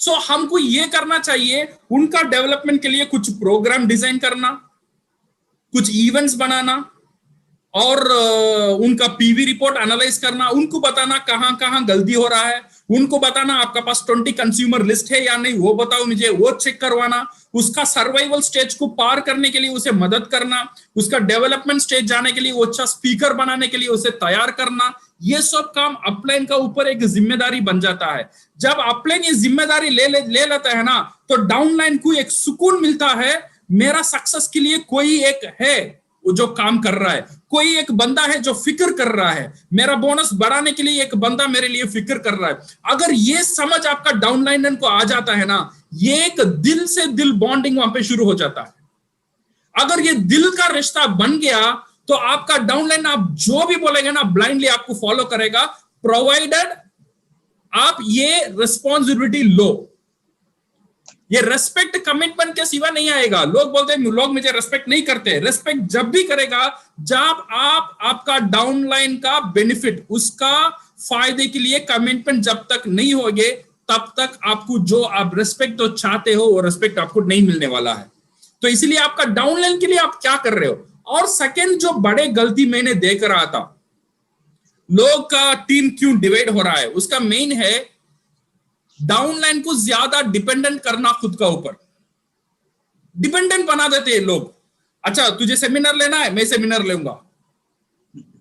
Speaker 1: So हमको ये करना चाहिए, उनका डेवलपमेंट के लिए कुछ प्रोग्राम डिजाइन करना, कुछ इवेंट्स बनाना और उनका पीवी रिपोर्ट एनालाइज करना, उनको बताना कहां कहां गलती हो रहा है, उनको बताना आपका पास 20 कंज्यूमर लिस्ट है या नहीं, वो बताओ मुझे, वो चेक करवाना, उसका सर्वाइवल स्टेज को पार करने के लिए उसे मदद करना, उसका डेवलपमेंट स्टेज जाने के लिए वो अच्छा स्पीकर बनाने के लिए उसे तैयार करना। ये सब काम अपलाइन का ऊपर एक जिम्मेदारी बन जाता है। जब अपलाइन ये जिम्मेदारी ले लेता है ना, तो डाउनलाइन को एक सुकून मिलता है, मेरा सक्सेस के लिए कोई एक है जो काम कर रहा है, कोई एक बंदा है जो फिक्र कर रहा है, मेरा बोनस बढ़ाने के लिए एक बंदा मेरे लिए फिक्र कर रहा है। अगर ये समझ आपका डाउनलाइन को आ जाता है ना, ये एक दिल से दिल बॉन्डिंग वहां पे शुरू हो जाता है। अगर ये दिल का रिश्ता बन गया तो आपका डाउनलाइन आप जो भी बोलेंगे ना, ब्लाइंडली आपको फॉलो करेगा, प्रोवाइडेड आप ये रिस्पॉन्सिबिलिटी लो। ये रेस्पेक्ट कमिटमेंट के सिवा नहीं आएगा। लोग बोलते हैं लोग मुझे रेस्पेक्ट नहीं करते। रेस्पेक्ट जब भी करेगा जब आप आपका डाउनलाइन का बेनिफिट, उसका फायदे के लिए कमिटमेंट जब तक नहीं होगे, तब तक आपको जो आप रेस्पेक्ट तो चाहते हो वो रेस्पेक्ट आपको नहीं मिलने वाला है। तो इसलिए आपका डाउनलाइन के लिए आप क्या कर रहे हो। और सेकंड जो बड़े गलती मैंने देख रहा था, लोग का टीम क्यों डिवाइड हो रहा है, उसका मेन है डाउनलाइन को ज्यादा डिपेंडेंट करना खुद का ऊपर। डिपेंडेंट बना देते हैं लोग। अच्छा तुझे सेमिनार लेना है, मैं सेमिनार लूंगा।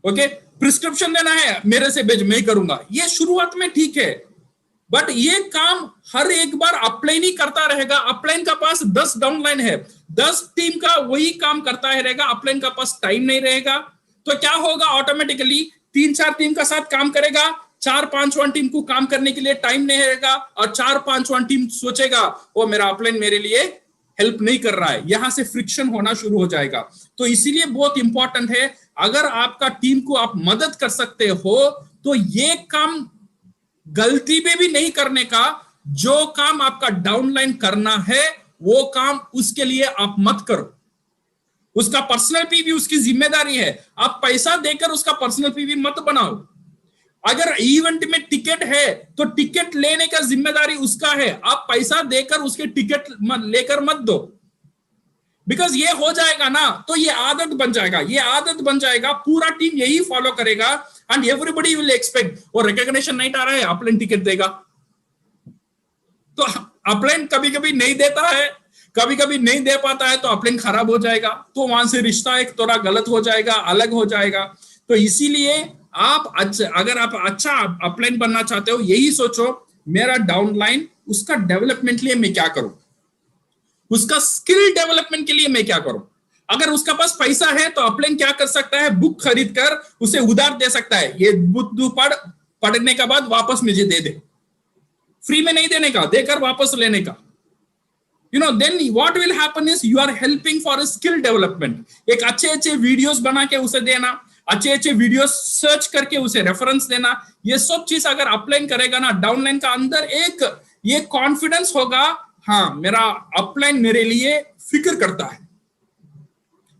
Speaker 1: ओके, प्रिस्क्रिप्शन लेना है, मेरे से भेज, मैं करूंगा। ये शुरुआत में ठीक है, बट ये काम हर एक बार अपलाइन ही करता रहेगा। अपलाइन का पास 10 डाउनलाइन है, 10 टीम का वही काम करता है रहेगा, अपलाइन का पास टाइम नहीं रहेगा। तो क्या होगा, ऑटोमेटिकली 3-4 टीम का साथ काम करेगा, 4-5 टीम को काम करने के लिए टाइम नहीं रहेगा, और 4-5 टीम सोचेगा वो मेरा अपलाइन मेरे लिए हेल्प नहीं कर रहा है, यहां से फ्रिक्शन होना शुरू हो जाएगा। तो इसीलिए बहुत इंपॉर्टेंट है, अगर आपका टीम को आप मदद कर सकते हो तो ये काम गलती में भी नहीं करने का, जो काम आपका डाउनलाइन करना है वो काम उसके लिए आप मत करो। उसका पर्सनल पीवी उसकी जिम्मेदारी है, आप पैसा देकर उसका पर्सनल पीवी मत बनाओ। अगर इवेंट में टिकट है तो टिकट लेने का जिम्मेदारी उसका है, आप पैसा देकर उसके टिकट लेकर मत दो। बिकॉज ये हो जाएगा ना तो ये आदत बन जाएगा, ये आदत बन जाएगा, पूरा टीम यही फॉलो करेगा एंड एवरीबॉडी विल एक्सपेक्ट। और रिकॉग्निशन नहीं आ रहा है, अपलाइन टिकट देगा। तो अपलाइन कभी कभी नहीं देता है, कभी कभी नहीं दे पाता है, तो अपलाइन खराब हो जाएगा, तो वहां से रिश्ता एक थोड़ा गलत हो जाएगा, अलग हो जाएगा। तो इसीलिए आप अगर आप अच्छा अपलाइन बनना चाहते हो, यही सोचो मेरा डाउनलाइन उसका डेवलपमेंट के लिए मैं क्या करूं, उसका स्किल डेवलपमेंट के लिए मैं क्या करूं। अगर उसका पास पैसा है तो अपलाइन क्या कर सकता है, बुक खरीद कर उसे उधार दे सकता है, ये बुक पढ़ने के बाद वापस मुझे दे दे, फ्री में नहीं देने का, देकर वापस लेने का। then what will happen is you are helping for a skill development। एक अच्छे वीडियोस बना के उसे देना, अच्छे वीडियोस सर्च करके उसे रेफरेंस देना, ये सब चीज अगर अपलाइन करेगा ना, डाउनलाइन का अंदर एक ये कॉन्फिडेंस होगा, हाँ मेरा अपलाइन मेरे लिए फिक्र करता है,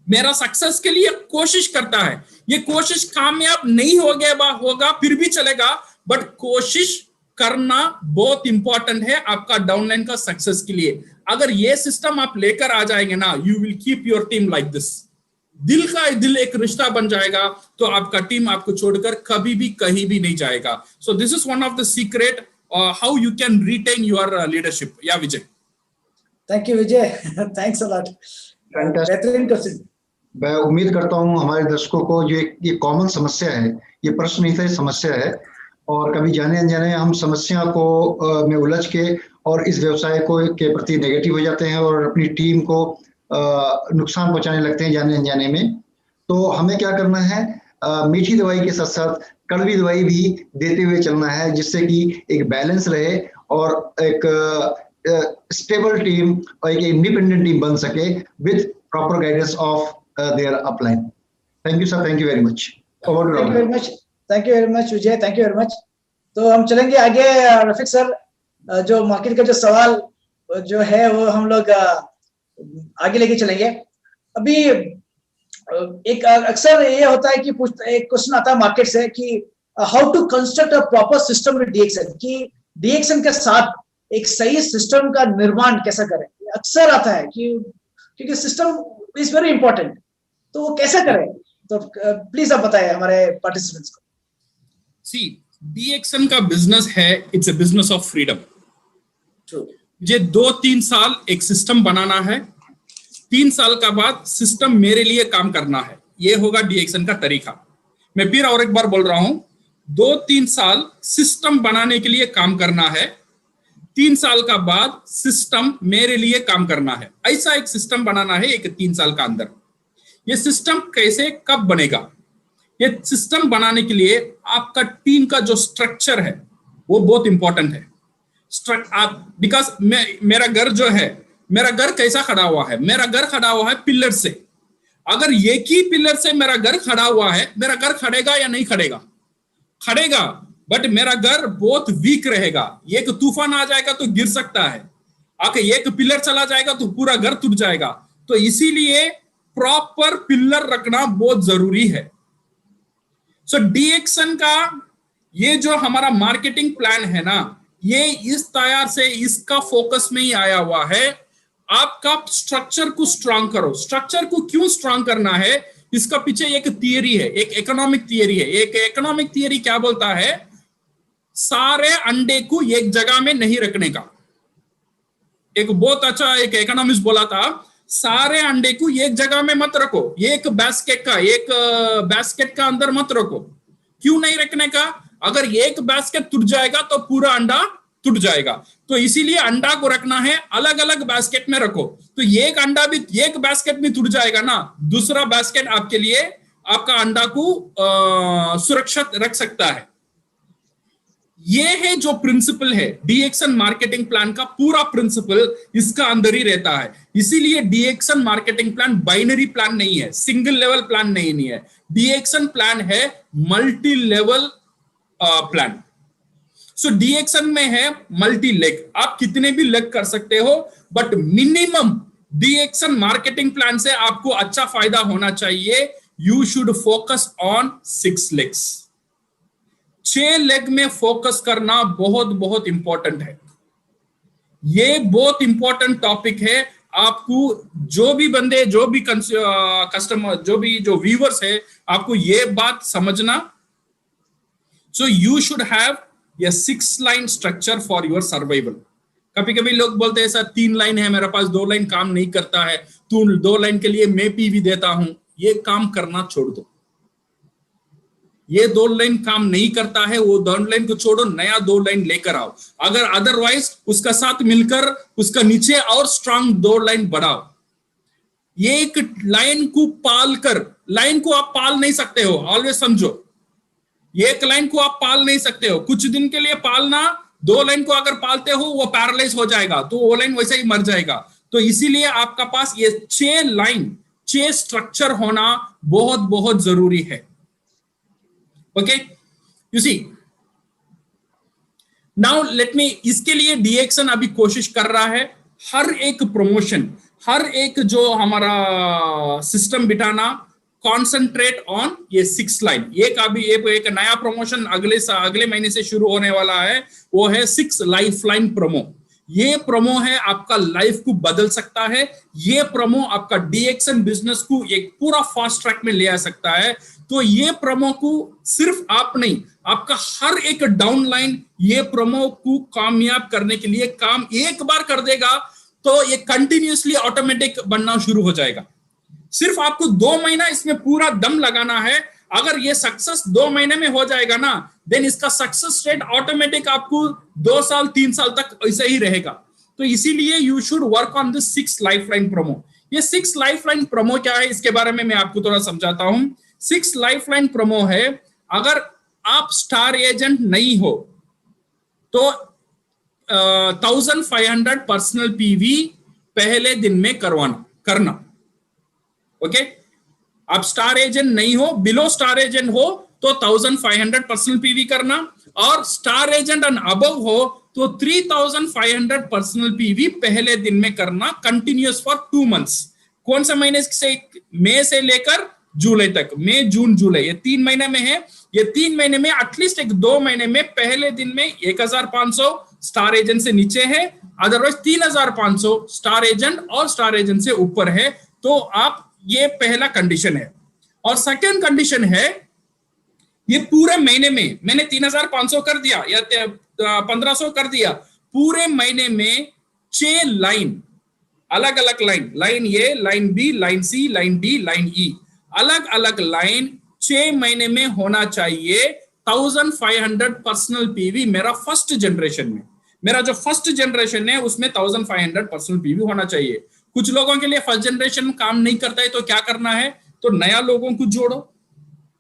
Speaker 1: मेरा सक्सेस के लिए कोशिश करता है। ये कोशिश कामयाब नहीं होगा फिर भी चलेगा, बट कोशिश करना बहुत इंपॉर्टेंट है आपका डाउनलाइन का सक्सेस के लिए। अगर ये सिस्टम आप लेकर आ जाएंगे ना, you will keep your team like this, दिल का दिल एक रिश्ता बन जाएगा, तो आपका टीम आपको छोड़कर कभी भी कहीं भी नहीं जाएगा। So this is one of the secret how you can retain your leadership. Yeah Vijay.
Speaker 2: Thank you Vijay, thanks a lot, बेहतरीन क्वेश्चन।
Speaker 3: मैं उम्मीद करता हूँ हमारे दर्शकों को जो ये कॉमन समस्या है, ये प्रश्न नहीं था, ये समस्या है, और कभी जाने अनजाने हम समस्या को में उलझ के और इस व्यवसाय को के प्रति नेगेटिव हो जाते हैं और अपनी टीम को नुकसान पहुंचाने लगते हैं जाने अनजाने में। तो हमें क्या करना है, मीठी दवाई के साथ साथ कड़वी दवाई भी देते हुए चलना है, जिससे कि एक बैलेंस रहे और एक स्टेबल टीम और एक इंडिपेंडेंट टीम बन सके with proper guidance of their upline. Thank you sir, thank you very much.
Speaker 2: Thank you very much Vijay, thank you very much. तो हम चलेंगे आगे। रफीक सर, जो मार्केट का जो सवाल जो है वो हम लोग आगे लेके चलेंगे। अभी एक अक्सर ये होता है कि एक क्वेश्चन आता है मार्केट से कि how to construct a proper system with DXN, कि डीएक्सएन के साथ एक सही सिस्टम का निर्माण कैसा करें। अक्सर आता है कि क्योंकि सिस्टम इज वेरी इंपॉर्टेंट, तो वो कैसे करें, तो प्लीज आप बताएं हमारे पार्टिसिपेंट्स को।
Speaker 1: सी डीएक्सएन का बिजनेस है, it's a business of freedom. मुझे 2-3 साल एक सिस्टम बनाना है, 3 साल का बाद सिस्टम मेरे लिए काम करना है, ये होगा डीएक्सएन का तरीका। मैं फिर और एक बार बोल रहा हूं, 2-3 साल सिस्टम बनाने के लिए काम करना है, 3 साल का बाद सिस्टम मेरे लिए काम करना है। ऐसा एक सिस्टम बनाना है एक 3 साल का अंदर। ये सिस्टम कैसे कब बनेगा, ये सिस्टम बनाने के लिए आपका टीम का जो स्ट्रक्चर है वो बहुत इंपॉर्टेंट है। बिकॉज मेरा घर जो है, मेरा घर कैसा खड़ा हुआ है, मेरा घर खड़ा हुआ है पिलर से। अगर एक ही पिलर से मेरा घर खड़ा हुआ है, मेरा घर खड़ेगा या नहीं खड़ेगा? खड़ेगा, बट मेरा घर बहुत वीक रहेगा। एक तूफान आ जाएगा तो गिर सकता है, आके एक पिलर चला जाएगा तो पूरा घर टूट जाएगा। तो इसीलिए प्रॉपर पिलर रखना बहुत जरूरी है। सो डीएक्सएन का ये जो हमारा मार्केटिंग प्लान है ना, ये इस तैयार से इसका फोकस में ही आया हुआ है। आपका स्ट्रक्चर को स्ट्रांग करो। स्ट्रक्चर को क्यों स्ट्रांग करना है, इसका पीछे एक थियरी है, एक इकोनॉमिक थियरी है। एक इकोनॉमिक थियरी क्या बोलता है, सारे अंडे को एक जगह में नहीं रखने का। एक बहुत अच्छा एक इकोनॉमिस्ट बोला था, सारे अंडे को एक जगह में मत रखो, एक बास्केट का अंदर मत रखो। क्यों नहीं रखने का? अगर एक बास्केट टूट जाएगा तो पूरा अंडा टूट जाएगा। तो इसीलिए अंडा को रखना है अलग अलग बास्केट में रखो। तो एक अंडा भी एक बास्केट में टूट जाएगा ना, दूसरा बास्केट आपके लिए आपका अंडा को सुरक्षित रख सकता है। ये है जो प्रिंसिपल है डीएक्शन मार्केटिंग प्लान का, पूरा प्रिंसिपल इसका अंदर ही रहता है। इसीलिए डीएक्शन मार्केटिंग प्लान बाइनरी प्लान नहीं है, सिंगल लेवल प्लान नहीं है। डीएक्शन प्लान है मल्टी लेवल प्लान। सो डीएक्शन में है मल्टी लेग, आप कितने भी लेग कर सकते हो, बट मिनिमम डीएक्शन मार्केटिंग प्लान से आपको अच्छा फायदा होना चाहिए। You should focus on 6 legs. 6 leg में फोकस करना बहुत बहुत इंपॉर्टेंट है। ये बहुत इंपॉर्टेंट टॉपिक है। आपको जो भी बंदे, जो भी कस्टमर, जो व्यूअर्स है, आपको ये बात समझना। So you should have a 6 line structure for your survival। कभी कभी लोग बोलते हैं सर 3 लाइन है मेरे पास, 2 लाइन काम नहीं करता है, तू 2 लाइन के लिए मैं पीवी देता हूं। ये काम करना छोड़ दो। ये 2 लाइन काम नहीं करता है, वो 2 लाइन को छोड़ो, नया 2 लाइन लेकर आओ। अगर अदरवाइज उसका साथ मिलकर उसका नीचे और स्ट्रांग 2 लाइन बढ़ाओ। ये एक लाइन को पाल कर, लाइन को आप पाल नहीं सकते हो, ऑलवेज समझो। एक लाइन को आप पाल नहीं सकते हो, कुछ दिन के लिए पालना। 2 लाइन को अगर पालते हो वो पैरालाइज हो जाएगा, तो वो लाइन वैसे ही मर जाएगा। तो इसीलिए आपका पास ये 6 लाइन, 6 स्ट्रक्चर होना बहुत बहुत जरूरी है। Okay, you see now let me, इसके लिए डीएक्शन अभी कोशिश कर रहा है हर एक प्रमोशन, हर एक जो हमारा सिस्टम बिठाना, कॉन्सेंट्रेट ऑन ये 6 लाइन। एक नया प्रमोशन अगले महीने से शुरू होने वाला है, वो है 6 लाइफ लाइन प्रोमो। ये प्रोमो है आपका लाइफ को बदल सकता है। ये प्रोमो आपका डीएक्शन बिजनेस को एक पूरा फास्ट ट्रैक में ले आ सकता है। तो ये प्रोमो को सिर्फ आप नहीं, आपका हर एक डाउन लाइन ये प्रोमो को कामयाब करने के लिए काम एक बार कर देगा, तो ये कंटिन्यूअसली ऑटोमेटिक बनना शुरू हो जाएगा। सिर्फ आपको 2 महीना इसमें पूरा दम लगाना है। अगर ये सक्सेस 2 महीने में हो जाएगा ना, देन इसका सक्सेस रेट ऑटोमेटिक आपको 2 साल 3 साल तक ऐसे ही रहेगा। तो इसीलिए you should work on this 6 lifeline promo. ये 6 लाइफलाइन प्रोमो क्या है, इसके बारे में मैं आपको थोड़ा समझाता हूं। 6 लाइफलाइन प्रोमो है, अगर आप स्टार एजेंट नहीं हो तो 1500 पर्सनल पीवी पहले दिन में करना। ओके, आप स्टार एजेंट नहीं हो, बिलो स्टार एजेंट हो तो 1500 पर्सनल पीवी करना, और स्टार एजेंट एंड अबव हो तो 3500 पर्सनल पीवी पहले दिन में करना, कंटिन्यूअस फॉर 2 मंथ्स। कौन से महीने से? मई से लेकर जुलाई तक, मई जून जुलाई, ये 3 महीने में है। ये 3 महीने में एटलीस्ट 2 महीने में पहले दिन में 1500 स्टार एजेंट से नीचे है, अदरवाइज 3500 स्टार एजेंट और स्टार एजेंट से ऊपर है। तो आप, ये पहला कंडीशन है। और सेकंड कंडीशन है, ये पूरे महीने में मैंने 3500 कर दिया या 1500 कर दिया, पूरे महीने में 6 लाइन, अलग अलग लाइन ए, लाइन बी, लाइन सी, लाइन डी, लाइन ई, अलग अलग लाइन 6 महीने में होना चाहिए। 1500 पर्सनल पीवी मेरा फर्स्ट जनरेशन में, मेरा जो फर्स्ट जनरेशन है उसमें 1500 पर्सनल पीवी होना चाहिए। कुछ लोगों के लिए फर्स्ट जनरेशन काम नहीं करता है, तो क्या करना है, तो नया लोगों को जोड़ो,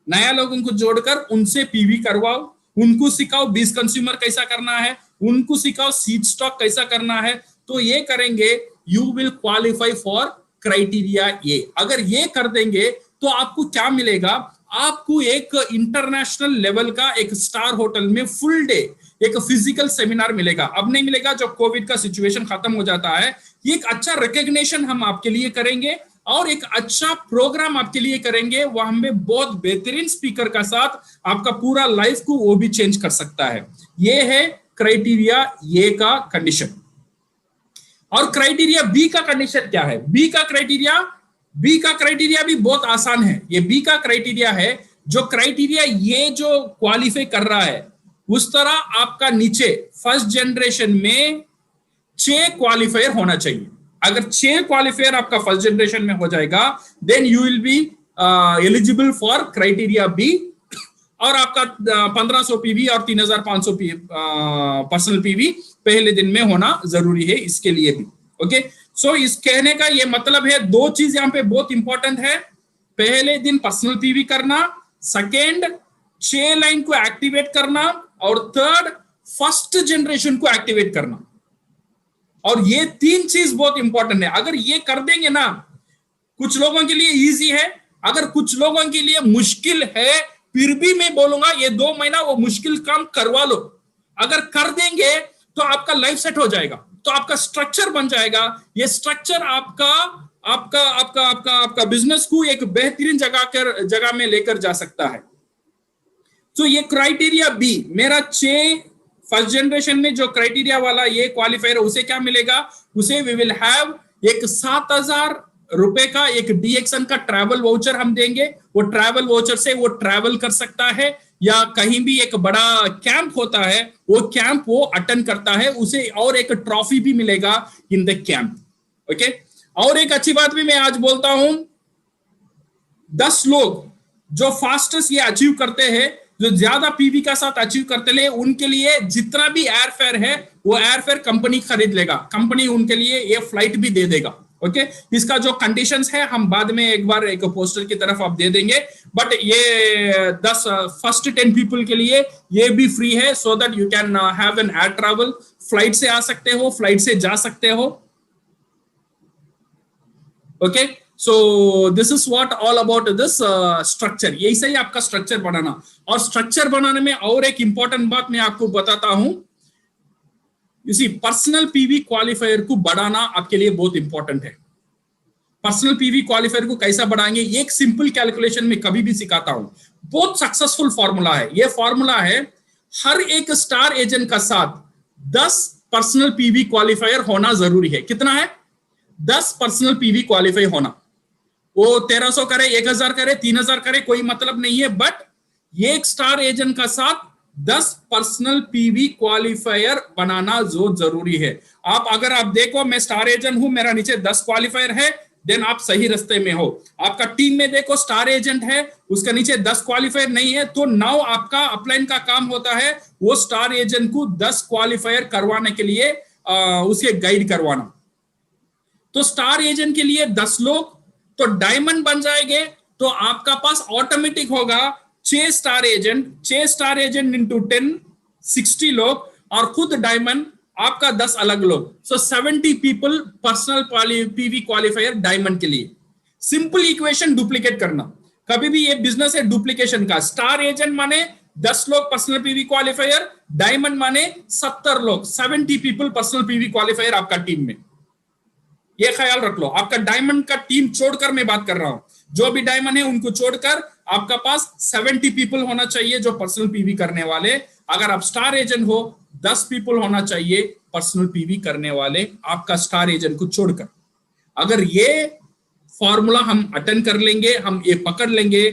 Speaker 1: नया लोगों को जोड़कर उनसे पीवी करवाओ, उनको सिखाओ 20 कंज्यूमर कैसा करना है, उनको सिखाओ सीड स्टॉक कैसा करना है। तो ये करेंगे, you will qualify for criteria A. अगर ये कर देंगे तो आपको क्या मिलेगा, आपको एक इंटरनेशनल लेवल का एक स्टार होटल में फुल डे एक फिजिकल सेमिनार मिलेगा। अब नहीं मिलेगा, जब कोविड का सिचुएशन खत्म हो जाता है। ये एक अच्छा रिकॉग्निशन हम आपके लिए करेंगे और एक अच्छा प्रोग्राम आपके लिए करेंगे, वो हमें बहुत बेहतरीन स्पीकर का साथ आपका पूरा लाइफ को वो भी चेंज कर सकता है। ये है क्राइटेरिया ए का कंडीशन। और क्राइटेरिया बी का कंडीशन क्या है? बी का क्राइटेरिया भी बहुत आसान है। ये बी का क्राइटेरिया है, जो क्राइटेरिया ये जो क्वालिफाई कर रहा है उस तरह आपका नीचे फर्स्ट जनरेशन में 6 क्वालिफायर होना चाहिए। अगर 6 क्वालिफायर आपका फर्स्ट जनरेशन में हो जाएगा, then you will be eligible for criteria B, और आपका 1500 पीवी और 3500 पर्सनल पीवी पहले दिन में होना जरूरी है इसके लिए भी। ओके, सो इस कहने का ये मतलब है, 2 चीज यहाँ पे बहुत इंपॉर्टेंट है। पहले दिन पर्सनल पीवी करना, सेकेंड 6 लाइन को एक्टिवेट करना, और थर्ड फर्स्ट जनरेशन को एक्टिवेट करना। और ये 3 चीज बहुत इंपॉर्टेंट है। अगर ये कर देंगे ना, कुछ लोगों के लिए इजी है, अगर कुछ लोगों के लिए मुश्किल है, फिर भी मैं बोलूंगा ये 2 महीना वो मुश्किल काम करवा लो। अगर कर देंगे तो आपका लाइफ सेट हो जाएगा, तो आपका स्ट्रक्चर बन जाएगा। ये स्ट्रक्चर आपका आपका आपका आपका आपका बिजनेस को एक बेहतरीन जगह में लेकर जा सकता है। तो ये क्राइटेरिया बी, मेरा 6 फर्स्ट जनरेशन में जो क्राइटेरिया वाला ये क्वालिफायर है, उसे क्या मिलेगा? उसे वी विल हैव एक 7,000 रुपए का एक डीएक्सन का ट्रैवल वाउचर हम देंगे। वो ट्रैवल वाउचर से वो ट्रैवल कर सकता है, या कहीं भी एक बड़ा कैंप होता है वो कैंप वो अटेंड करता है, उसे और एक ट्रॉफी भी मिलेगा इन द कैंप। ओके, और एक अच्छी बात भी मैं आज बोलता हूं, 10 लोग जो फास्टेस्ट ये अचीव करते हैं, जो ज्यादा पीवी का साथ अचीव करते हैं, उनके लिए जितना भी एयर फेयर है वो एयर फेयर कंपनी खरीद लेगा, कंपनी उनके लिए ये फ्लाइट भी दे देगा। ओके, इसका जो कंडीशंस है हम बाद में एक बार एक पोस्टर की तरफ आप दे देंगे, बट ये 10 फर्स्ट 10 पीपल के लिए ये भी फ्री है, so that you can have an air travel. Flight से आ सकते हो, फ्लाइट से जा सकते हो। Okay, so this is what all about this structure. यही सही आपका स्ट्रक्चर बनाना। और स्ट्रक्चर बनाने में और एक इंपॉर्टेंट बात मैं आपको बताता हूं, इसी पर्सनल पीवी क्वालिफायर को बढ़ाना आपके लिए बहुत इंपॉर्टेंट है। पर्सनल पीवी क्वालिफायर को कैसा बढ़ाएंगे, एक सिंपल कैलकुलेशन में कभी भी सिखाता हूं, बहुत सक्सेसफुल फॉर्मूला है। ये फॉर्मूला है, हर एक स्टार एजेंट का साथ 10 पर्सनल पीवी क्वालिफायर होना जरूरी है। कितना है? 10 पर्सनल पीवी क्वालिफाई होना। वो 1300 करे, 1000 करे, 3000 करे, कोई मतलब नहीं है, बट ये एक स्टार एजेंट का साथ 10 पर्सनल पीवी क्वालिफायर बनाना जो जरूरी है। अगर आप देखो मैं स्टार एजेंट हूं, मेरा नीचे 10 क्वालिफायर है, देन आप सही रास्ते में हो। आपका टीम में देखो स्टार एजेंट है, उसके नीचे 10 क्वालिफायर नहीं है, तो नाउ आपका अपलाइन का काम होता है वो स्टार एजेंट को 10 क्वालिफायर करवाने के लिए उसे गाइड करवाना। तो स्टार एजेंट के लिए 10 लोग तो डायमंड बन जाएंगे, तो आपका पास ऑटोमेटिक होगा 6 स्टार एजेंट इंटू 10 60 लोग, और खुद डायमंड आपका 10 अलग लोग, सो 70 people personal PV qualifier diamond के लिए। सिंपल इक्वेशन डुप्लीकेट करना, कभी भी ये बिजनेस है डुप्लीकेशन का। स्टार एजेंट माने 10 लोग पर्सनल पीवी क्वालिफायर, डायमंड माने 70 लोग, 70 पीपल पर्सनल पीवी क्वालिफायर आपका टीम में। ये ख्याल रख लो, आपका डायमंड का टीम छोड़कर मैं बात कर रहा हूं, जो भी डायमंड है उनको छोड़कर आपका पास 70 पीपल होना चाहिए जो पर्सनल पीवी करने वाले। अगर आप स्टार एजेंट हो, 10 पीपल होना चाहिए पर्सनल पीवी करने वाले, आपका स्टार एजेंट को छोड़कर। अगर ये फॉर्मूला हम अटेंड कर लेंगे, हम ये पकड़ लेंगे,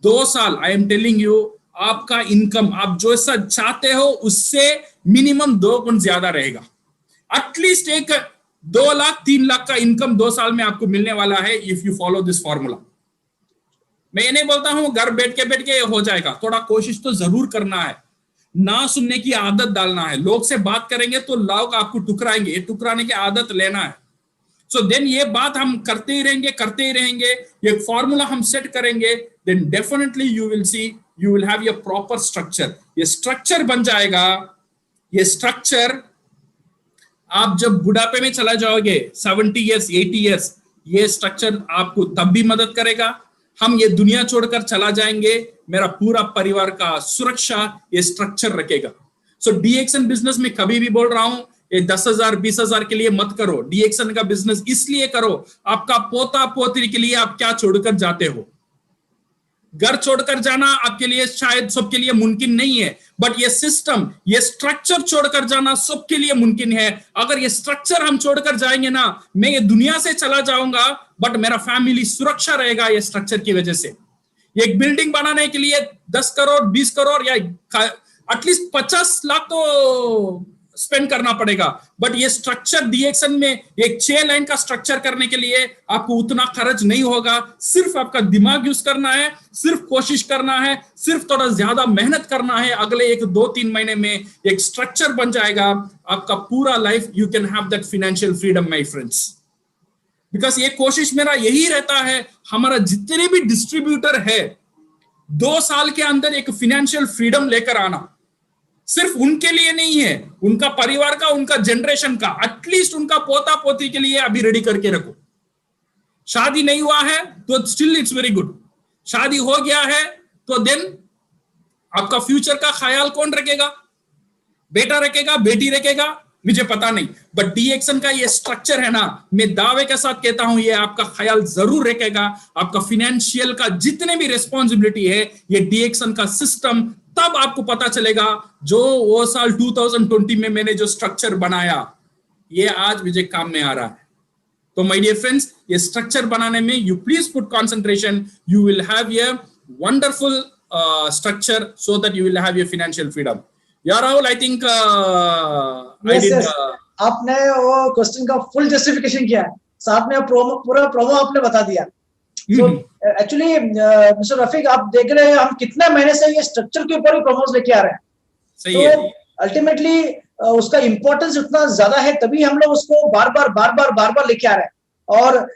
Speaker 1: 2 साल आई एम टेलिंग यू, आपका इनकम आप जो सा चाहते हो उससे मिनिमम 2 गुण ज्यादा रहेगा। एटलीस्ट एक 2 लाख 3 लाख का इनकम 2 साल में आपको मिलने वाला है if you follow this formula. मैं ये नहीं बोलता हूं घर बैठ के हो जाएगा, थोड़ा कोशिश तो जरूर करना है, ना सुनने की आदत डालना है। लोग से बात करेंगे तो लोग आपको टुकराएंगे, टुकराने की आदत लेना है। सो देन ये बात हम करते ही रहेंगे, ये फॉर्मूला हम सेट करेंगे, then definitely you will see, you will have your proper structure. ये स्ट्रक्चर बन जाएगा, ये स्ट्रक्चर आप जब बुढ़ापे में चला जाओगे 70 इयर्स 80 इयर्स, ये स्ट्रक्चर आपको तब भी मदद करेगा। हम ये दुनिया छोड़कर चला जाएंगे, मेरा पूरा परिवार का सुरक्षा ये स्ट्रक्चर रखेगा। सो डीएक्सन बिजनेस में कभी भी बोल रहा हूं, ये 10,000 20,000 के लिए मत करो। डीएक्सन का बिजनेस इसलिए करो, आपका पोता पोत्री के लिए आप क्या छोड़कर जाते हो। घर छोड़कर जाना आपके लिए शायद सबके लिए मुमकिन नहीं है, बट ये सिस्टम, ये स्ट्रक्चर छोड़कर जाना सबके लिए मुमकिन है। अगर ये स्ट्रक्चर हम छोड़कर जाएंगे ना, मैं ये दुनिया से चला जाऊंगा बट मेरा फैमिली सुरक्षा रहेगा ये स्ट्रक्चर की वजह से। एक बिल्डिंग बनाने के लिए 10 करोड़ 20 करोड़ या एटलीस्ट 50 लाख तो स्पेंड करना पड़ेगा, बट ये स्ट्रक्चर डीएक्सन में एक 6 लाइन का स्ट्रक्चर करने के लिए आपको उतना खर्च नहीं होगा। सिर्फ आपका दिमाग यूज करना है, सिर्फ कोशिश करना है, सिर्फ थोड़ा ज्यादा मेहनत करना है। अगले 1-2-3 महीने में एक स्ट्रक्चर बन जाएगा आपका पूरा life. You can have that financial freedom my friends. Because ये कोशिश मेरा यही रहता है, हमारा जितने भी डिस्ट्रीब्यूटर है 2 साल के अंदर एक फाइनेंशियल फ्रीडम लेकर आना। सिर्फ उनके लिए नहीं है, उनका परिवार का, उनका जनरेशन का, एटलीस्ट उनका पोता पोती के लिए अभी रेडी करके रखो। शादी नहीं हुआ है तो स्टिल इट्स वेरी गुड, शादी हो गया है तो देन आपका फ्यूचर का ख्याल कौन रखेगा? बेटा रखेगा, बेटी रखेगा, मुझे पता नहीं, बट डीएक्सन का ये स्ट्रक्चर है ना, मैं दावे के साथ कहता हूं ये आपका ख्याल जरूर रखेगा। आपका फाइनेंशियल का जितने भी रिस्पॉन्सिबिलिटी है, ये डीएक्सन का सिस्टम तब आपको पता चलेगा। जो वो साल 2020 में मैंने जो स्ट्रक्चर बनाया, ये आज मुझे काम में आ रहा है। तो माय डियर फ्रेंड्स, ये स्ट्रक्चर बनाने में you please put concentration, you will have a wonderful structure so that you will have a financial freedom. या राहुल, आई थिंक
Speaker 2: आपने वो क्वेश्चन का फुल जस्टिफिकेशन किया है, साथ में पूरा प्रोमो आपने बता दिया। तो एक्चुअली मिस्टर रफीक, आप देख रहे हैं हम कितने महीने से ये स्ट्रक्चर के ऊपर ही प्रोमोस लेके आ रहे हैं।
Speaker 1: सही
Speaker 2: तो
Speaker 1: है।
Speaker 2: अल्टीमेटली उसका इंपॉर्टेंस उतना ज्यादा है, तभी हम लोग उसको बार बार लेके आ रहे हैं। और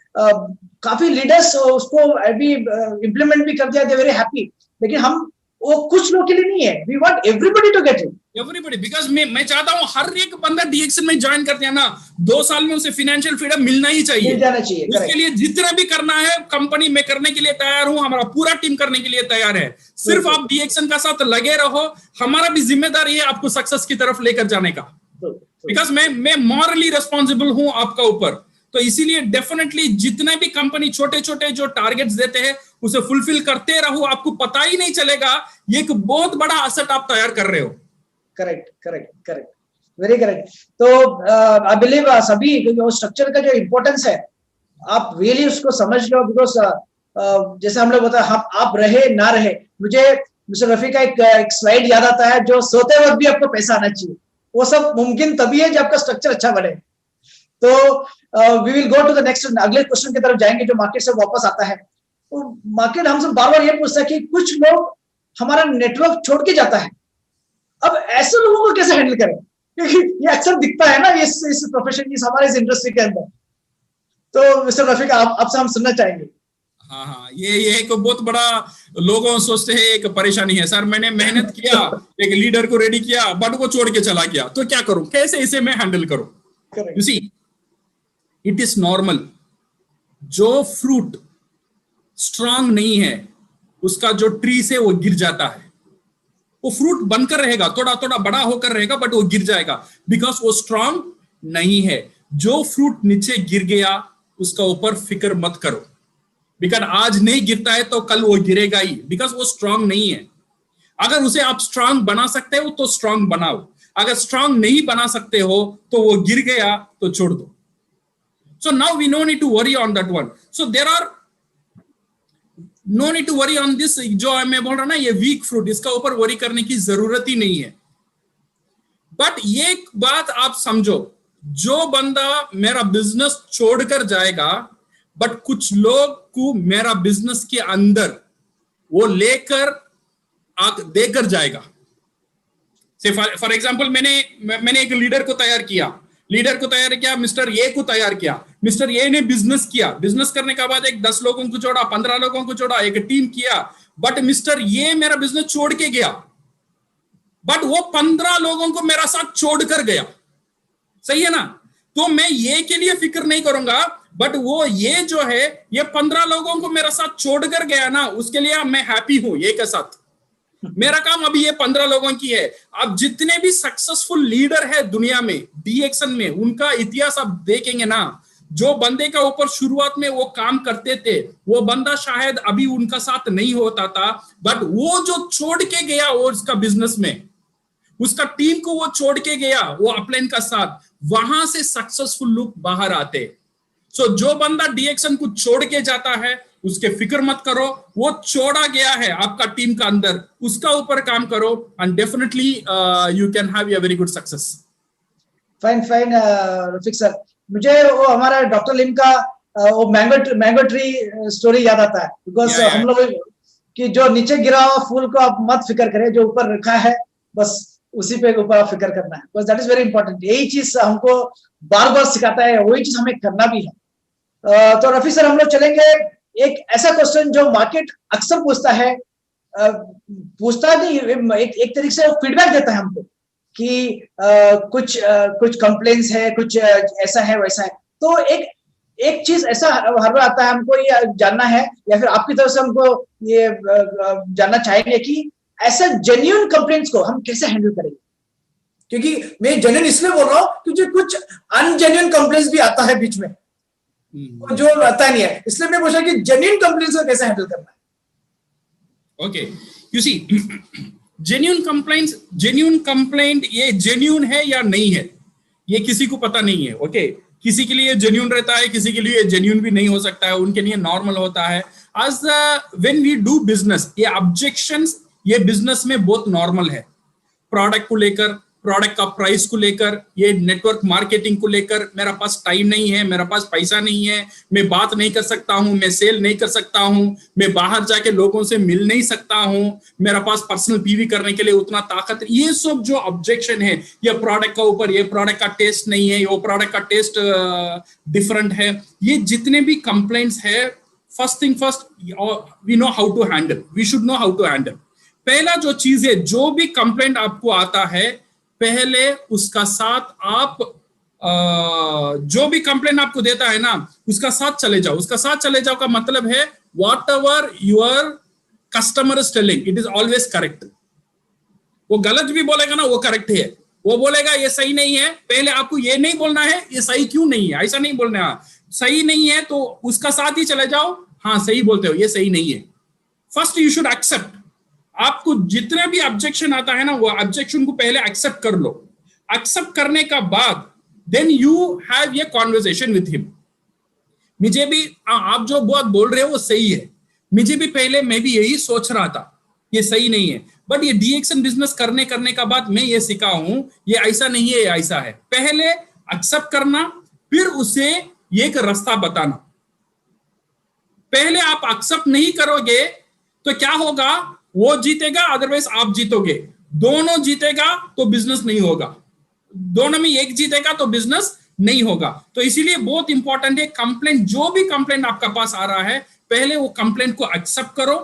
Speaker 2: काफी लीडर्स उसको अभी इम्प्लीमेंट भी कर दिया, दे वेरी हैप्पी। लेकिन हम वो कुछ लोग के लिए नहीं है, we want everybody to get it,
Speaker 1: everybody, because मैं चाहता हूं हर एक बंदा डीएक्सन में ज्वाइन करते हैं ना, 2 साल में उसे फाइनेंशियल फ्रीडम मिलना ही चाहिए,
Speaker 2: मिल जाना चाहिए।
Speaker 1: उसके लिए जितना भी करना है कंपनी में करने के लिए तैयार हूं, हमारा पूरा टीम करने के लिए तैयार है। सिर्फ आप डीएक्सन का साथ लगे रहो, हमारा भी जिम्मेदारी है आपको सक्सेस की तरफ लेकर जाने का, बिकॉज मैं मॉरली रिस्पॉन्सिबल हूं आपका ऊपर। तो इसीलिए डेफिनेटली जितने भी कंपनी छोटे छोटे जो टारगेट्स देते हैं उसे फुलफिल करते रहो, आपको पता ही नहीं चलेगा ये एक बहुत बड़ा असेट आप तैयार कर रहे हो।
Speaker 2: Correct, very correct. तो आई बिलीव सभी जो स्ट्रक्चर का जो इम्पोर्टेंस है आप रियली उसको समझ लो, बिकॉज जैसे हम लोग बताया, आप रहे ना रहे, मुझे मिस्टर रफी का एक स्लाइड याद आता है, जो सोते वक्त भी आपको पैसा आना चाहिए। वो सब मुमकिन तभी है जब आपका स्ट्रक्चर अच्छा बने। तो we will go to the next, अगले क्वेश्चन की तरफ जाएंगे जो मार्केट से वापस आता है। तो मार्केट हमसे बार बार ये पूछता है कि कुछ लोग हमारा नेटवर्क छोड़ के जाता है, अब ऐसे लोगों को कैसे हैंडल करें? क्योंकि ये अक्सर दिखता है ना इस प्रोफेशन की, हमारे इस इंडस्ट्री के अंदर। तो मिस्टर रफीक, आपसे हम सुनना चाहेंगे।
Speaker 1: हाँ, ये एक बहुत बड़ा लोगों सोचते हैं एक परेशानी है, सर मैंने मेहनत किया, एक लीडर को रेडी किया, बट वो छोड़ के चला गया, तो क्या करूं, कैसे इसे मैं हैंडल करूं? You see, it is normal. जो फ्रूट स्ट्रांग नहीं है उसका जो ट्री से वो गिर जाता है, वो फ्रूट बनकर रहेगा, थोड़ा थोड़ा बड़ा होकर रहेगा, बट वो गिर जाएगा बिकॉज वो स्ट्रांग नहीं है। जो फ्रूट नीचे गिर गया उसका ऊपर फिक्र मत करो, बिकॉज आज नहीं गिरता है तो कल वो गिरेगा ही, बिकॉज वो स्ट्रांग नहीं है। अगर उसे आप स्ट्रांग बना सकते हो तो स्ट्रांग बनाओ, अगर स्ट्रांग नहीं बना सकते हो तो वो गिर गया तो छोड़ दो। So now we no need to worry on that one. So there are no need to worry on this, जो मैं बोल रहा ना ये वीक फ्रूट, इसका ऊपर वरी करने की जरूरत ही नहीं है। बट ये एक बात आप समझो, जो बंदा मेरा बिजनेस छोड़कर जाएगा, बट कुछ लोग को मेरा बिजनेस के अंदर वो लेकर देकर जाएगा। से फॉर एग्जांपल मैंने एक लीडर को तैयार किया, मिस्टर ए को तैयार किया। मिस्टर ए ने बिजनेस किया, बिजनेस करने के बाद एक 10 लोगों को जोड़ा, 15 लोगों को जोड़ा, एक टीम किया, बट मिस्टर ए मेरा बिजनेस छोड़ के गया, बट वो 15 लोगों को मेरा साथ छोड़कर गया। सही है ना? तो मैं ये के लिए फिक्र नहीं करूंगा, बट वो ये जो है ये 15 लोगों को मेरा साथ छोड़कर गया ना, उसके लिए मैं हैप्पी हूं ये के साथ। मेरा काम अभी ये 15 लोगों की है। अब जितने भी सक्सेसफुल लीडर है दुनिया में डीएक्सन में, उनका इतिहास आप देखेंगे ना, जो बंदे का ऊपर शुरुआत में वो काम करते थे, वो बंदा शायद अभी उनका साथ नहीं होता था, बट वो जो छोड़ के गया वो उसका बिजनेस में, उसका टीम को वो छोड़ के गया, वो अपलाइन का साथ, वहां से सक्सेसफुल लोग बाहर आते। सो जो बंदा डीएक्सन को छोड़ के जाता है उसके फिक्र मत करो, वो छोड़ा गया है आपका टीम का अंदर, उसका ऊपर काम करो and definitely you can have a very good success.
Speaker 2: Fine Rafiq sir, मुझे वो हमारा डॉक्टर लिम का वो मैंगो ट्री स्टोरी याद आता है, बिकॉज हम लोग कि जो नीचे गिरा हुआ फूल को आप मत फिक्र करें, जो ऊपर रखा है बस उसी पे ऊपर आप फिक्र करना है, because that is very important. यही चीज हमको बार बार सिखाता है, वही चीज हमें करना भी है। तो रफी सर, हम लोग चलेंगे एक ऐसा क्वेश्चन जो मार्केट अक्सर पूछता है, पूछता नहीं, एक तरीके से फीडबैक देता है हमको कि कुछ कंप्लेंट्स है, कुछ ऐसा है वैसा है, तो एक चीज ऐसा हर बार आता है, हमको ये जानना है या फिर आपकी तरफ से हमको ये जानना चाहेंगे कि ऐसा जेन्युइन कंप्लेंट्स को हम कैसे हैंडल करेंगे, क्योंकि मैं जेन्युइन इसलिए बोल रहा हूँ क्योंकि कुछ अनजेन्युइन कंप्लेंट्स भी आता है बीच में जो आता नहीं है, इसलिए मैं पूछ रहा कि जेन्युइन कंप्लेंट्स को कैसे हैंडल करना है।
Speaker 1: Okay, you see genuine complaint ये जेन्युइन है या नहीं है ये किसी को पता नहीं है। ओके, किसी के लिए जेन्युइन रहता है, किसी के लिए जेन्युइन भी नहीं हो सकता है, उनके लिए नॉर्मल होता है। आज व्हेन वी डू बिजनेस, ये ऑब्जेक्शंस ये बिजनेस में बहुत नॉर्मल है। प्रोडक्ट को लेकर, प्रोडक्ट का प्राइस को लेकर, ये नेटवर्क मार्केटिंग को लेकर, मेरा पास टाइम नहीं है, मेरा पास पैसा नहीं है, मैं बात नहीं कर सकता हूं, मैं सेल नहीं कर सकता हूं, मैं बाहर जाके लोगों से मिल नहीं सकता हूं, मेरा पास पर्सनल पीवी करने के लिए उतना ताकत, ये सब जो ऑब्जेक्शन है, ये प्रोडक्ट का ऊपर, ये प्रोडक्ट का टेस्ट नहीं है, वो प्रोडक्ट का टेस्ट डिफरेंट है, ये जितने भी कंप्लेंट्स है, first thing first, we know how to handle, we should know how to handle. पहला जो चीज है, जो भी कंप्लेंट आपको आता है, पहले उसका साथ आप जो भी कंप्लेंट आपको देता है ना, उसका साथ चले जाओ। उसका साथ चले जाओ का मतलब है whatever your customer is telling it is always correct. वो गलत भी बोलेगा ना, वो करेक्ट है। वो बोलेगा ये सही नहीं है, पहले आपको ये नहीं बोलना है ये सही क्यों नहीं है, ऐसा नहीं बोलना है। सही नहीं है तो उसका साथ ही चले जाओ, हाँ सही बोलते हो, ये सही नहीं है। First you should accept. आपको जितने भी ऑब्जेक्शन आता है ना, वो ऑब्जेक्शन को पहले एक्सेप्ट कर लो। एक्सेप्ट करने का बाद देन यू हैव ये कॉन्वर्सेशन विथ हिम। मुझे भी आप जो बहुत बोल रहे हो वो सही है, मुझे भी पहले मैं भी यही सोच रहा था ये सही नहीं है, बट ये डीएक्शन बिजनेस करने का बाद मैं ये सीखा हूं ये ऐसा नहीं है, ये ऐसा है। पहले एक्सेप्ट करना, फिर उसे एक रास्ता बताना। पहले आप एक्सेप्ट नहीं करोगे तो क्या होगा, वो जीतेगा अदरवाइज आप जीतोगे, दोनों जीतेगा तो बिजनेस नहीं होगा, दोनों में एक जीतेगा तो बिजनेस नहीं होगा। तो इसीलिए बहुत इंपॉर्टेंट है कंप्लेंट, जो भी कंप्लेंट आपका पास आ रहा है, पहले वो कंप्लेंट को एक्सेप्ट करो,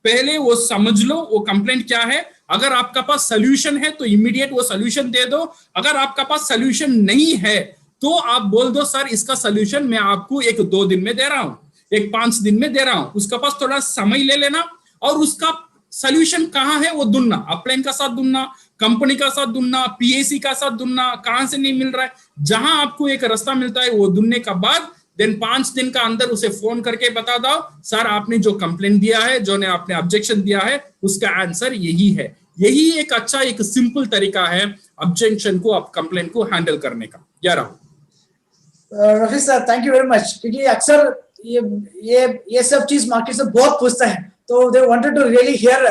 Speaker 1: पहले वो समझ लो वो कंप्लेंट क्या है। अगर आपका पास सोल्यूशन है तो इमीडिएट वो सोल्यूशन दे दो। अगर आपका पास सोल्यूशन नहीं है तो आप बोल दो सर इसका सोल्यूशन मैं आपको 1-2 दिन में दे रहा हूं, 1-5 दिन में दे रहा हूं। उसका पास थोड़ा समय ले लेना और उसका सोल्यूशन कहां है वो ढूंढना, अपलाइन का साथ ढूंढना, कंपनी का साथ ढूंढना, पीएसी का साथ ढूंढना, कहां से नहीं मिल रहा है। जहां आपको एक रास्ता मिलता है वो ढूंढने का बाद देन 5 दिन का अंदर उसे फोन करके बता दो सर आपने जो कंप्लेंट दिया है, जो ने आपने ऑब्जेक्शन दिया है, उसका आंसर यही है। यही एक अच्छा एक सिंपल तरीका है ऑब्जेक्शन को, आप कंप्लेंट को हैंडल करने का। या
Speaker 2: Rafiq sir thank you very much, क्योंकि अक्सर ये सब चीज मार्केट से बहुत पूछता है, तो they wanted to really hear,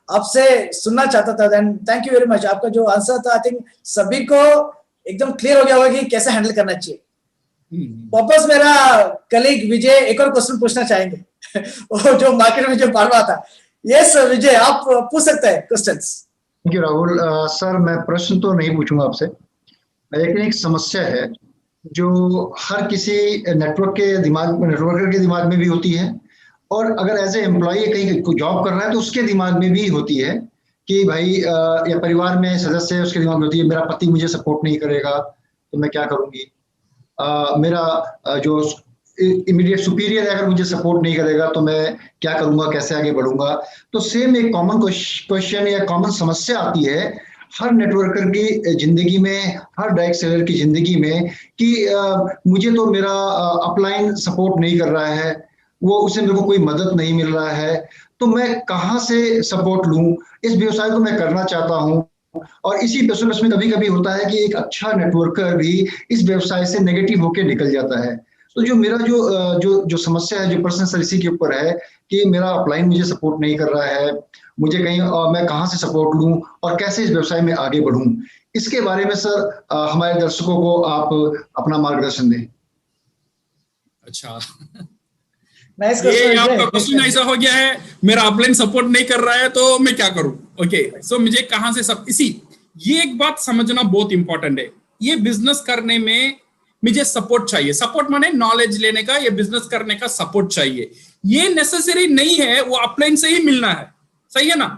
Speaker 2: आपसे सुनना चाहता था। Then thank you very much, आपका जो आंसर था आई थिंक सभी को एकदम क्लियर हो गया होगा कि कैसे हैंडल करना चाहिए। वापस मेरा कलीग विजय एक और क्वेश्चन पूछना चाहेंगे वो जो मार्केट में जो बढ़ रहा था। यस विजय, आप पूछ सकते हैं questions.
Speaker 3: Thank you Rahul. Sir मैं प्रश्न तो नहीं पूछूंगा आपसे, लेकिन एक समस्या है जो हर किसी नेटवर्कर के दिमाग में भी होती है, और अगर एज ए एम्प्लॉय कहीं जॉब कर रहा है तो उसके दिमाग में भी होती है कि भाई या परिवार में सदस्य है उसके दिमाग में होती है मेरा पति मुझे सपोर्ट नहीं करेगा तो मैं क्या करूंगी, मेरा जो इमीडिएट सुपीरियर अगर मुझे सपोर्ट नहीं करेगा तो मैं क्या करूंगा, कैसे आगे बढ़ूंगा। तो सेम एक कॉमन क्वेश्चन या कॉमन समस्या आती है हर नेटवर्कर की जिंदगी में, हर डायरेक्ट सेलर की जिंदगी में कि मुझे तो मेरा अपलाइन सपोर्ट नहीं कर रहा है, वो उसे मेरे को कोई मदद नहीं मिल रहा है, तो मैं कहाँ से सपोर्ट लूं, इस व्यवसाय को मैं करना चाहता हूं। और इसी प्रोसेस में कभी कभी होता है कि एक अच्छा नेटवर्कर भी इस व्यवसाय से नेगेटिव होकर निकल जाता है। तो जो मेरा जो समस्या है, जो प्रश्न सर इसी के ऊपर है कि मेरा अपलाइन मुझे सपोर्ट नहीं कर रहा है, मुझे कहीं मैं कहाँ से सपोर्ट लूं और कैसे इस व्यवसाय में आगे बढ़ूं, इसके बारे में सर हमारे दर्शकों को आप अपना मार्गदर्शन दें।
Speaker 1: अच्छा
Speaker 2: ये
Speaker 1: आपका क्वेश्चन ऐसा हो गया है, मेरा अपलाइन सपोर्ट नहीं कर रहा है तो मैं क्या करूं। ओके सो मुझे कहां से सब ये एक बात समझना बहुत इंपॉर्टेंट है। ये बिजनेस करने में मुझे सपोर्ट चाहिए, सपोर्ट माने नॉलेज लेने का, ये बिजनेस करने का सपोर्ट चाहिए। ये नेसेसरी नहीं है वो अपलाइन से ही मिलना है, सही है ना।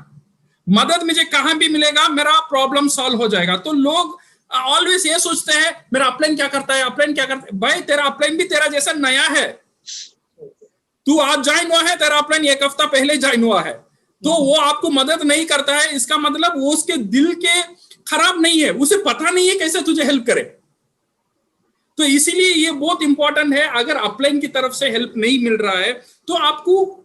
Speaker 1: मदद मुझे कहां भी मिलेगा, मेरा प्रॉब्लम सॉल्व हो जाएगा। तो लोग ऑलवेज ये सोचते हैं मेरा अपलाइन क्या करता है, अपलाइन क्या करता है। भाई तेरा अपलाइन भी तेरा जैसा नया है, तू आज ज्वाइन हुआ है, तेरा अपलाइन एक हफ्ता पहले ज्वाइन हुआ है, तो वो आपको मदद नहीं करता है, इसका मतलब वो उसके दिल के खराब नहीं है, उसे पता नहीं है कैसे तुझे हेल्प करे। तो इसीलिए ये बहुत इंपॉर्टेंट है, अगर अपलाइन की तरफ से हेल्प नहीं मिल रहा है तो आपको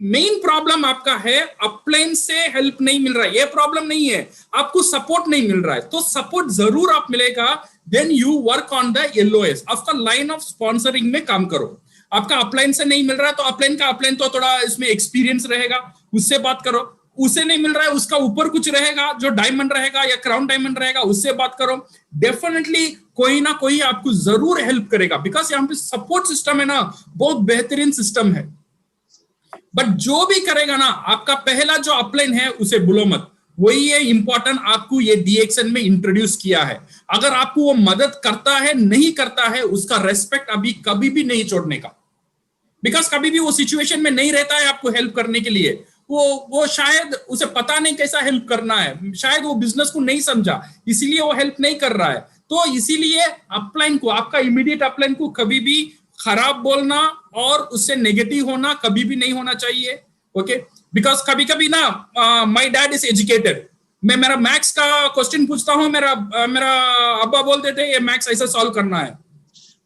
Speaker 1: मेन प्रॉब्लम आपका है अपलाइन से हेल्प नहीं मिल रहा है, ये प्रॉब्लम नहीं है, आपको सपोर्ट नहीं मिल रहा है। तो सपोर्ट जरूर आप मिलेगा, then you work on the LOS, आपका लाइन ऑफ स्पॉन्सरिंग में काम करो। आपका अपलाइन से नहीं मिल रहा है तो अपलाइन तो थोड़ा इसमें एक्सपीरियंस रहेगा, उससे बात करो। उसे नहीं मिल रहा है, उसका ऊपर कुछ रहेगा जो डायमंड रहेगा या क्राउन डायमंड रहेगा, उससे बात करो। डेफिनेटली कोई ना कोई आपको जरूर हेल्प करेगा, बिकॉज यहाँ पे सपोर्ट सिस्टम है ना, बहुत बेहतरीन सिस्टम है। बट जो भी करेगा ना, आपका पहला जो अपलाइन है उसे भूलो मत, वही है इंपॉर्टेंट, आपको ये DXN में इंट्रोड्यूस किया है। अगर आपको वो मदद करता है नहीं करता है, उसका रेस्पेक्ट अभी कभी भी नहीं छोड़ने का, बिकॉज कभी भी वो सिचुएशन में नहीं रहता है आपको हेल्प करने के लिए। वो शायद उसे पता नहीं कैसा हेल्प करना है, शायद वो बिजनेस को नहीं समझा, इसीलिए वो हेल्प नहीं कर रहा है। तो इसीलिए अपलाइन को, आपका इमीडिएट अपलाइन को कभी भी खराब बोलना और उससे नेगेटिव होना कभी भी नहीं होना चाहिए। ओके, बिकॉज कभी कभी ना माय डैड इज एजुकेटेड, मैं मेरा मैथ्स का क्वेश्चन पूछता हूँ, मेरा अब्बा बोलते थे ये मैथ्स ऐसा सॉल्व करना है।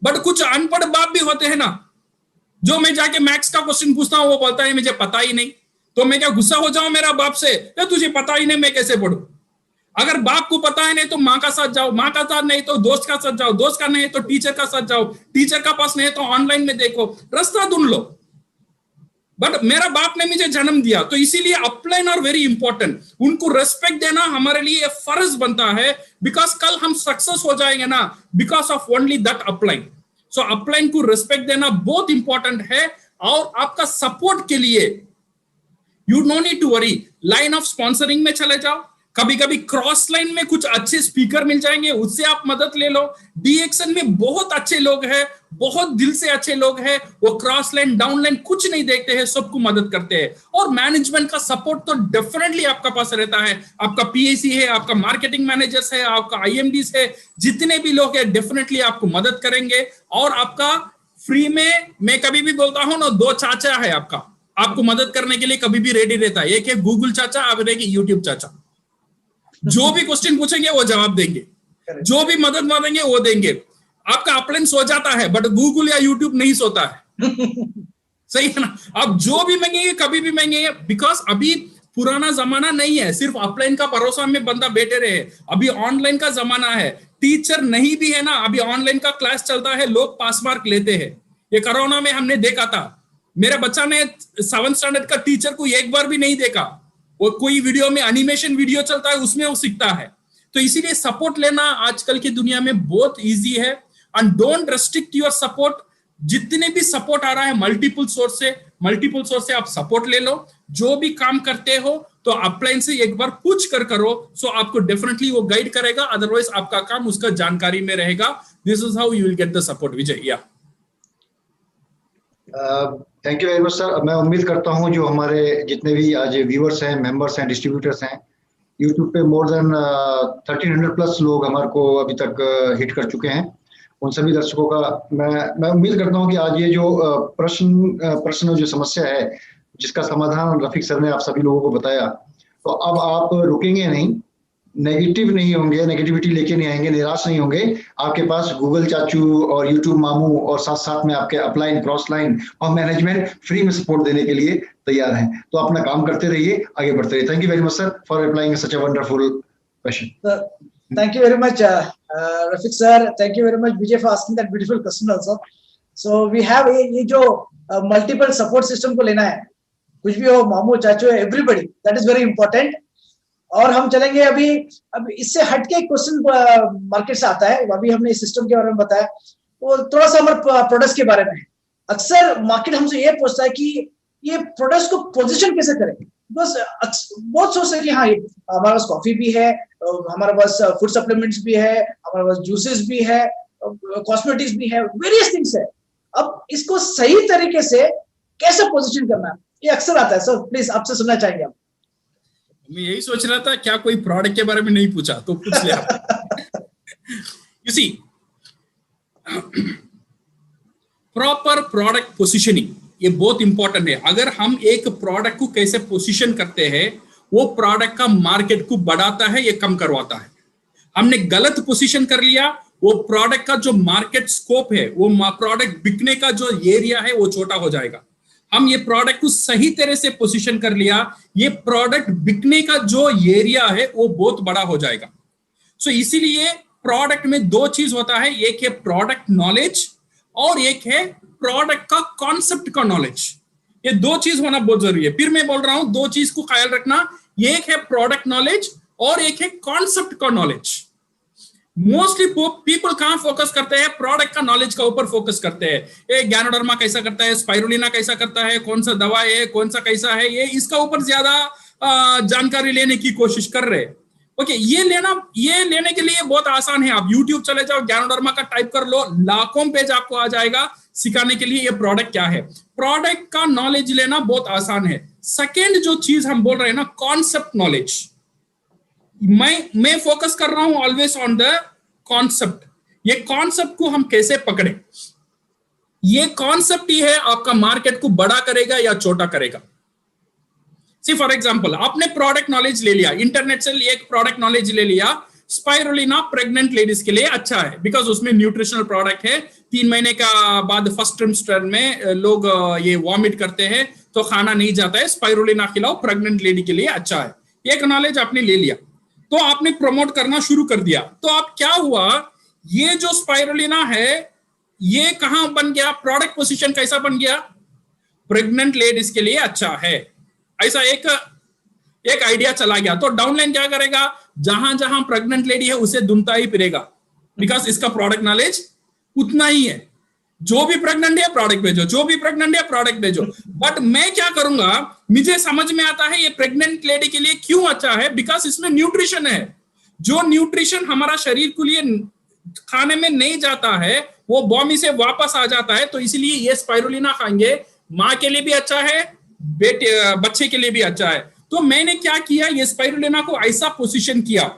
Speaker 1: बट कुछ अनपढ़ बाप भी होते हैं ना, जो मैं जाके मैथ्स का क्वेश्चन पूछता हूँ वो बोलता है मुझे पता ही नहीं, तो मैं क्या गुस्सा हो जाऊं मेरा बाप से, तो तुझे पता ही नहीं मैं कैसे पढ़ूं। अगर बाप को पता है नहीं तो माँ का साथ जाओ, माँ का साथ नहीं तो दोस्त का साथ जाओ, दोस्त का नहीं तो टीचर का साथ जाओ, टीचर का पास नहीं तो ऑनलाइन में देखो, रास्ता ढूंढ लो। बट मेरा बाप ने मुझे जन्म दिया, तो इसीलिए अपलाइन आर वेरी इंपॉर्टेंट, उनको रेस्पेक्ट देना हमारे लिए फर्ज बनता है, बिकॉज कल हम सक्सेस हो जाएंगे ना because of only that upline. So upline को रेस्पेक्ट देना बहुत इंपॉर्टेंट है। और आपका सपोर्ट के लिए you no need to worry, line of sponsoring में चले जाओ, कभी कभी क्रॉस लाइन में कुछ अच्छे स्पीकर मिल जाएंगे, उससे आप मदद ले लो। DXN में बहुत अच्छे लोग हैं, बहुत दिल से अच्छे लोग हैं, वो क्रॉस लाइन डाउन लाइन कुछ नहीं देखते हैं, सबको मदद करते हैं। और मैनेजमेंट का सपोर्ट तो डेफिनेटली आपका पास रहता है, आपका PAC है, आपका मार्केटिंग मैनेजर्स है, आपका IMDs है, जितने भी लोग हैं डेफिनेटली आपको मदद करेंगे। और आपका फ्री में, मैं कभी भी बोलता हूं ना, 2 चाचा है आपको मदद करने के लिए कभी भी रेडी रहता है। एक है गूगल चाचा, अब एक यूट्यूब चाचा, जो भी क्वेश्चन पूछेंगे वो जवाब देंगे, जो भी मदद मांगेंगे वो देंगे। आपका अपलाइन सो जाता है बट गूगल या यूट्यूब नहीं सोता है सही है ना। आप जो भी मांगेंगे कभी भी मांगेंगे, बिकॉज अभी पुराना जमाना नहीं है सिर्फ अपलाइन का भरोसा में बंदा बैठे रहे, अभी ऑनलाइन का जमाना है। टीचर नहीं भी है ना, अभी ऑनलाइन का क्लास चलता है, लोग पास मार्क लेते हैं। ये कोरोना में हमने देखा था, मेरे बच्चा ने 7th स्टैंडर्ड का टीचर को एक बार भी नहीं देखा, वो कोई वीडियो में एनिमेशन वीडियो चलता है उसमें वो सीखता है। तो इसीलिए सपोर्ट लेना आजकल की दुनिया में बहुत इजी है। And don't restrict your support, जितने भी सपोर्ट आ रहा है मल्टीपल सोर्स से आप सपोर्ट ले लो। जो भी काम करते हो तो अपलाइन से एक बार पूछ कर करो, सो आपको डेफिनेटली वो गाइड करेगा, अदरवाइज आपका काम उसका जानकारी में रहेगा। This is how you will get the support. Vijay, yeah
Speaker 3: thank you very much sir. मैं उम्मीद करता हूं जो हमारे जितने भी आज व्यूअर्स हैं, मेंबर्स हैं, डिस्ट्रीब्यूटर्स हैं, यूट्यूब पे मोर देन 1300 प्लस लोग हमारे को अभी तक हिट कर चुके हैं। उन सभी दर्शकों का मैं उम्मीद करता हूं कि आज ये जो प्रश्न जो समस्या है जिसका समाधान रफीक सर ने आप सभी लोगों को बताया, तो अब आप रुकेंगे नहीं, नेगेटिव नहीं होंगे, नेगेटिविटी लेके नहीं आएंगे, निराश नहीं होंगे। आपके पास गूगल चाचू और यूट्यूब मामू और साथ साथ में आपके अपलाइन, क्रॉस लाइन और मैनेजमेंट फ्री में सपोर्ट देने के लिए तैयार हैं। तो अपना काम करते रहिए, आगे बढ़ते रहिए। Thank you very much sir for replying such a wonderful question.
Speaker 2: Thank you very much, Rafiq sir. Thank you very much, Vijay, for asking that beautiful question also. So we have ये जो multiple support system को लेना है, कुछ भी हो, मामू चाचू, everybody, that is very important. और हम चलेंगे अभी इससे हटके एक क्वेश्चन मार्केट से आता है, अभी हमने इस सिस्टम के बारे में बताया, वो थोड़ा सा हमारे प्रोडक्ट्स के बारे में है। अक्सर मार्केट हमसे ये पूछता है कि ये प्रोडक्ट्स को पोजीशन कैसे करें। बस बहुत सोचते हैं कि हाँ हमारे पास कॉफी भी है, हमारे पास फूड सप्लीमेंट्स भी है, हमारे पास जूसेस भी है, कॉस्मेटिक्स भी है, वेरियस थिंग्स है। अब इसको सही तरीके से कैसे पोजीशन करना है, ये अक्सर आता है। सर प्लीज आपसे सुनना चाहेंगे। आप
Speaker 1: मैं यही सोच रहा था क्या कोई प्रोडक्ट के बारे में नहीं पूछा तो पूछ लिया। You see, proper product positioning ये बहुत इंपॉर्टेंट है। अगर हम एक प्रोडक्ट को कैसे पोजीशन करते हैं, वो प्रोडक्ट का मार्केट को बढ़ाता है, ये कम करवाता है। हमने गलत पोजीशन कर लिया, वो प्रोडक्ट का जो मार्केट स्कोप है, वो प्रोडक्ट बिकने का जो एरिया है वो छोटा हो जाएगा। हम ये प्रोडक्ट को सही तरह से पोजीशन कर लिया, ये प्रोडक्ट बिकने का जो एरिया है वो बहुत बड़ा हो जाएगा। सो इसीलिए प्रोडक्ट में दो चीज होता है, एक है प्रोडक्ट नॉलेज और एक है प्रोडक्ट का कॉन्सेप्ट का नॉलेज। ये दो चीज होना बहुत जरूरी है। फिर मैं बोल रहा हूं, दो चीज को ख्याल रखना, एक है प्रोडक्ट नॉलेज और एक है कॉन्सेप्ट का नॉलेज। मोस्टली पीपल कहां फोकस करते हैं? प्रोडक्ट का नॉलेज का ऊपर फोकस करते हैं। ये गैनोडर्मा कैसा करता है, स्पाइरुलिना कैसा करता है, कौन सा दवा है, कौन सा कैसा है, ये इसका ऊपर ज्यादा जानकारी लेने की कोशिश कर रहे हैं। ओके, ये लेने के लिए बहुत आसान है। आप YouTube चले जाओ, गैनोडर्मा का टाइप कर लो, लाखों पेज आपको आ जाएगा सिखाने के लिए ये प्रोडक्ट क्या है। प्रोडक्ट का नॉलेज लेना बहुत आसान है। सेकेंड जो चीज हम बोल रहे हैं ना, कॉन्सेप्ट नॉलेज, मैं फोकस कर रहा हूं ऑलवेज ऑन द कॉन्सेप्ट। ये कॉन्सेप्ट को हम कैसे पकड़े, ये कॉन्सेप्ट ही है आपका मार्केट को बड़ा करेगा या छोटा करेगा। सी फॉर एग्जांपल, आपने प्रोडक्ट नॉलेज ले लिया, इंटरनेट से एक प्रोडक्ट नॉलेज ले लिया, स्पाइरुलिना प्रेग्नेंट लेडीज के लिए अच्छा है बिकॉज उसमें न्यूट्रिशनल प्रोडक्ट है। 3 महीने का बाद फर्स्ट ट्रिमेस्टर में लोग ये वॉमिट करते हैं तो खाना नहीं जाता है, स्पाइरुलिना खिलाओ, प्रेग्नेंट लेडी के लिए अच्छा है। एक नॉलेज आपने ले लिया तो आपने प्रमोट करना शुरू कर दिया। तो आप क्या हुआ, ये जो स्पाइरुलिना है ये कहां बन गया, प्रोडक्ट पोजीशन कैसा बन गया, प्रेग्नेंट लेडीज के लिए अच्छा है। ऐसा एक आइडिया चला गया। तो डाउनलाइन क्या करेगा, जहां जहां प्रेग्नेंट लेडी है उसे ढूंढता ही फिरेगा बिकॉज इसका प्रोडक्ट नॉलेज उतना ही है। जो भी प्रेग्नेंट है प्रोडक्ट भेजो, जो भी प्रेग्नेंट है प्रोडक्ट भेजो। बट मैं क्या करूंगा, मुझे समझ में आता है ये प्रेग्नेंट लेडी के लिए क्यों अच्छा है, बिकॉज इसमें न्यूट्रिशन है। जो न्यूट्रिशन हमारा शरीर के लिए खाने में नहीं जाता है वो बॉमी से वापस आ जाता है। तो इसलिए ये स्पाइरुलिना खाएंगे, माँ के लिए भी अच्छा है, बच्चे के लिए भी अच्छा है। तो मैंने क्या किया, ये स्पाइरुलिना को ऐसा पोजीशन किया।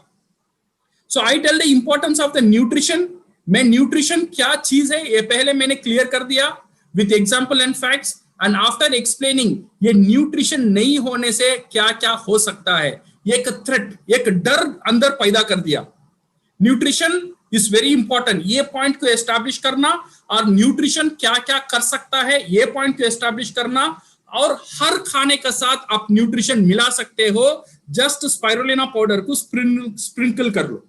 Speaker 1: So I tell the importance of the nutrition. मैं न्यूट्रिशन क्या चीज है ये पहले मैंने क्लियर कर दिया with example and facts, and after explaining ये न्यूट्रिशन नहीं होने से क्या क्या हो सकता है, एक थ्रेट, एक डर अंदर पैदा कर दिया। न्यूट्रिशन इज वेरी इंपॉर्टेंट, ये पॉइंट को एस्टैब्लिश करना, और न्यूट्रिशन क्या क्या कर सकता है ये पॉइंट को एस्टैब्लिश करना। और हर खाने के साथ आप न्यूट्रिशन मिला सकते हो, जस्ट स्पाइरुलिना पाउडर को स्प्रिंकल कर लो।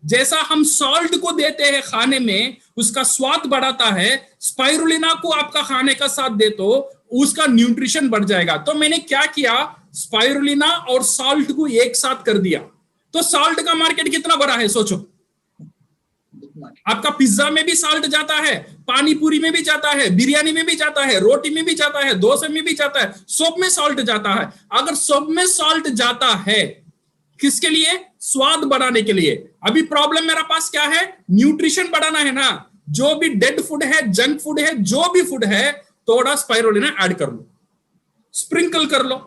Speaker 1: जैसा हम सॉल्ट को देते हैं खाने में, उसका स्वाद बढ़ाता है, स्पाइरुलिना को आपका खाने का साथ दे तो उसका न्यूट्रिशन बढ़ जाएगा। तो मैंने क्या किया, स्पाइरुलिना और सॉल्ट को एक साथ कर दिया। तो सॉल्ट का मार्केट कितना बड़ा है सोचो। आपका पिज्जा में भी सॉल्ट जाता है, पानी पूरी में भी जाता है, बिरयानी में भी जाता है, रोटी में भी जाता है, डोसे में भी जाता है, सब में सॉल्ट जाता है। अगर सब में सॉल्ट जाता है किसके लिए, स्वाद बढ़ाने के लिए। अभी प्रॉब्लम मेरा पास क्या है, न्यूट्रिशन बढ़ाना है ना। जो भी डेड फूड है, जंक फूड है, जो भी फूड है, थोड़ा स्पाइरुलिना ऐड कर लो, स्प्रिंकल कर लो।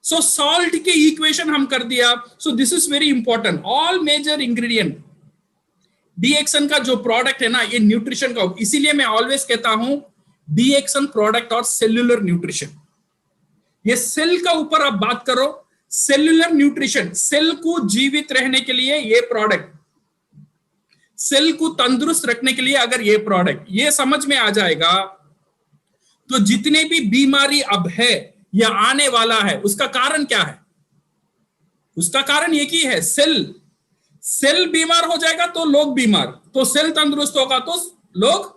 Speaker 1: सो सॉल्ट के इक्वेशन हम कर दिया। So this is very important. All major ingredient DXN का जो प्रोडक्ट है ना, ये न्यूट्रिशन का, इसीलिए मैं ऑलवेज कहता हूं डीएक्सन प्रोडक्ट और सेल्यूलर न्यूट्रिशन। ये सेल का ऊपर आप बात करो, सेल्यूलर न्यूट्रिशन, सेल को जीवित रहने के लिए ये प्रोडक्ट, सेल को तंदुरुस्त रखने के लिए अगर ये प्रोडक्ट, ये समझ में आ जाएगा तो जितने भी बीमारी अब है या आने वाला है, उसका कारण क्या है, उसका कारण एक ही है, सेल बीमार हो जाएगा तो लोग बीमार, तो सेल तंदुरुस्त होगा तो लोग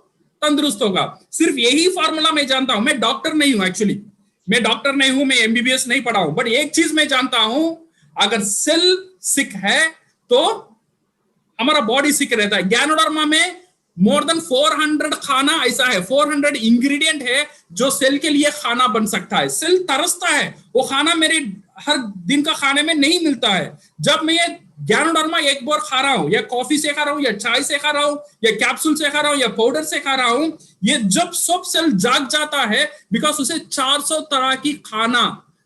Speaker 1: तंदुरुस्त होगा। सिर्फ यही फॉर्मूला मैं जानता हूं। मैं डॉक्टर नहीं हूं, एक्चुअली मैं डॉक्टर नहीं हूं, मैं एमबीबीएस नहीं पढ़ा हूं, बट एक चीज मैं जानता हूं, अगर सेल सिक है तो हमारा बॉडी सिक रहता है। गैनोडर्मा में मोर देन 400 खाना ऐसा है, 400 इंग्रेडिएंट है जो सेल के लिए खाना बन सकता है। सेल तरसता है, वो खाना मेरे हर दिन का खाने में नहीं मिलता है। जब मैं ये गैनोडर्मा एक बार खा रहा हूं, या कॉफी से खा रहा हूं, या चाय से खा रहा हूं, या कैप्सूल से खा रहा हूं, या पाउडर से खा रहा हूं, ये जब सब सेल जाग जाता है, बिकॉज उसे 400 तरह की खाना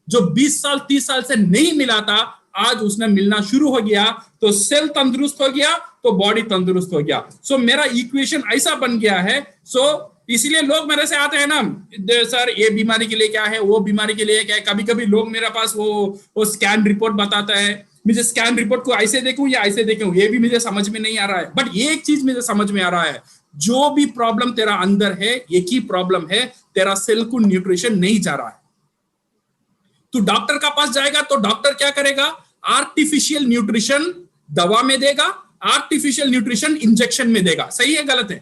Speaker 1: जो 20 साल 30 साल से नहीं मिला था, आज उसने मिलना शुरू हो गया, तो सेल तंदुरुस्त हो गया तो बॉडी तंदुरुस्त हो गया। सो मेरा इक्वेशन ऐसा बन गया है। सो इसीलिए लोग मेरे से आते हैं ना, सर ये बीमारी के लिए क्या है, वो बीमारी के लिए क्या है। कभी कभी लोग मेरे पास वो स्कैन रिपोर्ट बताता है, मुझे स्कैन रिपोर्ट को ऐसे देखूं या ऐसे देखूं, ये भी मुझे समझ में नहीं आ रहा है। बट एक चीज मुझे समझ में आ रहा है, जो भी प्रॉब्लम तेरा अंदर है, एक ही प्रॉब्लम है, तेरा सेल को न्यूट्रिशन नहीं जा रहा है। तू डॉक्टर का पास जाएगा तो डॉक्टर क्या करेगा, आर्टिफिशियल न्यूट्रिशन दवा में देगा, आर्टिफिशियल न्यूट्रिशन इंजेक्शन में देगा। सही है गलत है?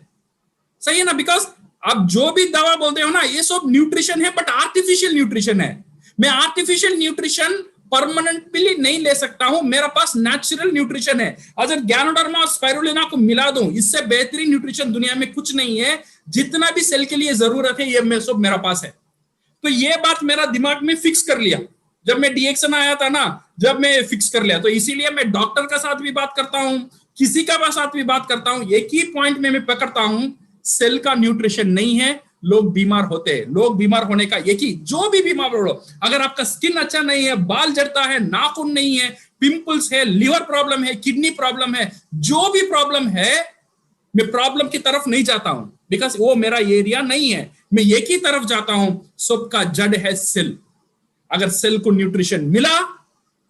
Speaker 1: सही है ना? बिकॉज आप जो भी दवा बोलते हो ना, ये सब न्यूट्रिशन है, बट आर्टिफिशियल न्यूट्रिशन है। मैं आर्टिफिशियल न्यूट्रिशन परमानेंटली नहीं ले सकता हूं, मेरे पास नेचुरल न्यूट्रिशन है। अगर गैनोडर्मा और स्पाइरुलिना को मिला दूं, इससे बेहतरीन न्यूट्रिशन दुनिया में कुछ नहीं है। जितना भी सेल के लिए जरूरत है, ये सब मेरा पास है। तो ये बात मेरा दिमाग में फिक्स कर लिया जब मैं डीएक्सन आया था ना, जब मैं फिक्स कर लिया। तो इसीलिए मैं डॉक्टर का साथ भी बात करता हूं, किसी का साथ भी बात करता हूं, एक ही पॉइंट में मैं पकड़ता हूं, सेल का न्यूट्रिशन नहीं है, लोग बीमार होते हैं। लोग बीमार होने का एक ही, जो भी बीमार हो, अगर आपका स्किन अच्छा नहीं है, बाल झड़ता है, नाखून नहीं है, पिंपल्स है, लिवर प्रॉब्लम है, किडनी प्रॉब्लम है, जो भी प्रॉब्लम है, मैं प्रॉब्लम की तरफ नहीं जाता हूं, बिकॉज वो मेरा एरिया नहीं है। मैं एक ही तरफ जाता हूं, सबका जड़ है सेल। अगर सेल को न्यूट्रिशन मिला,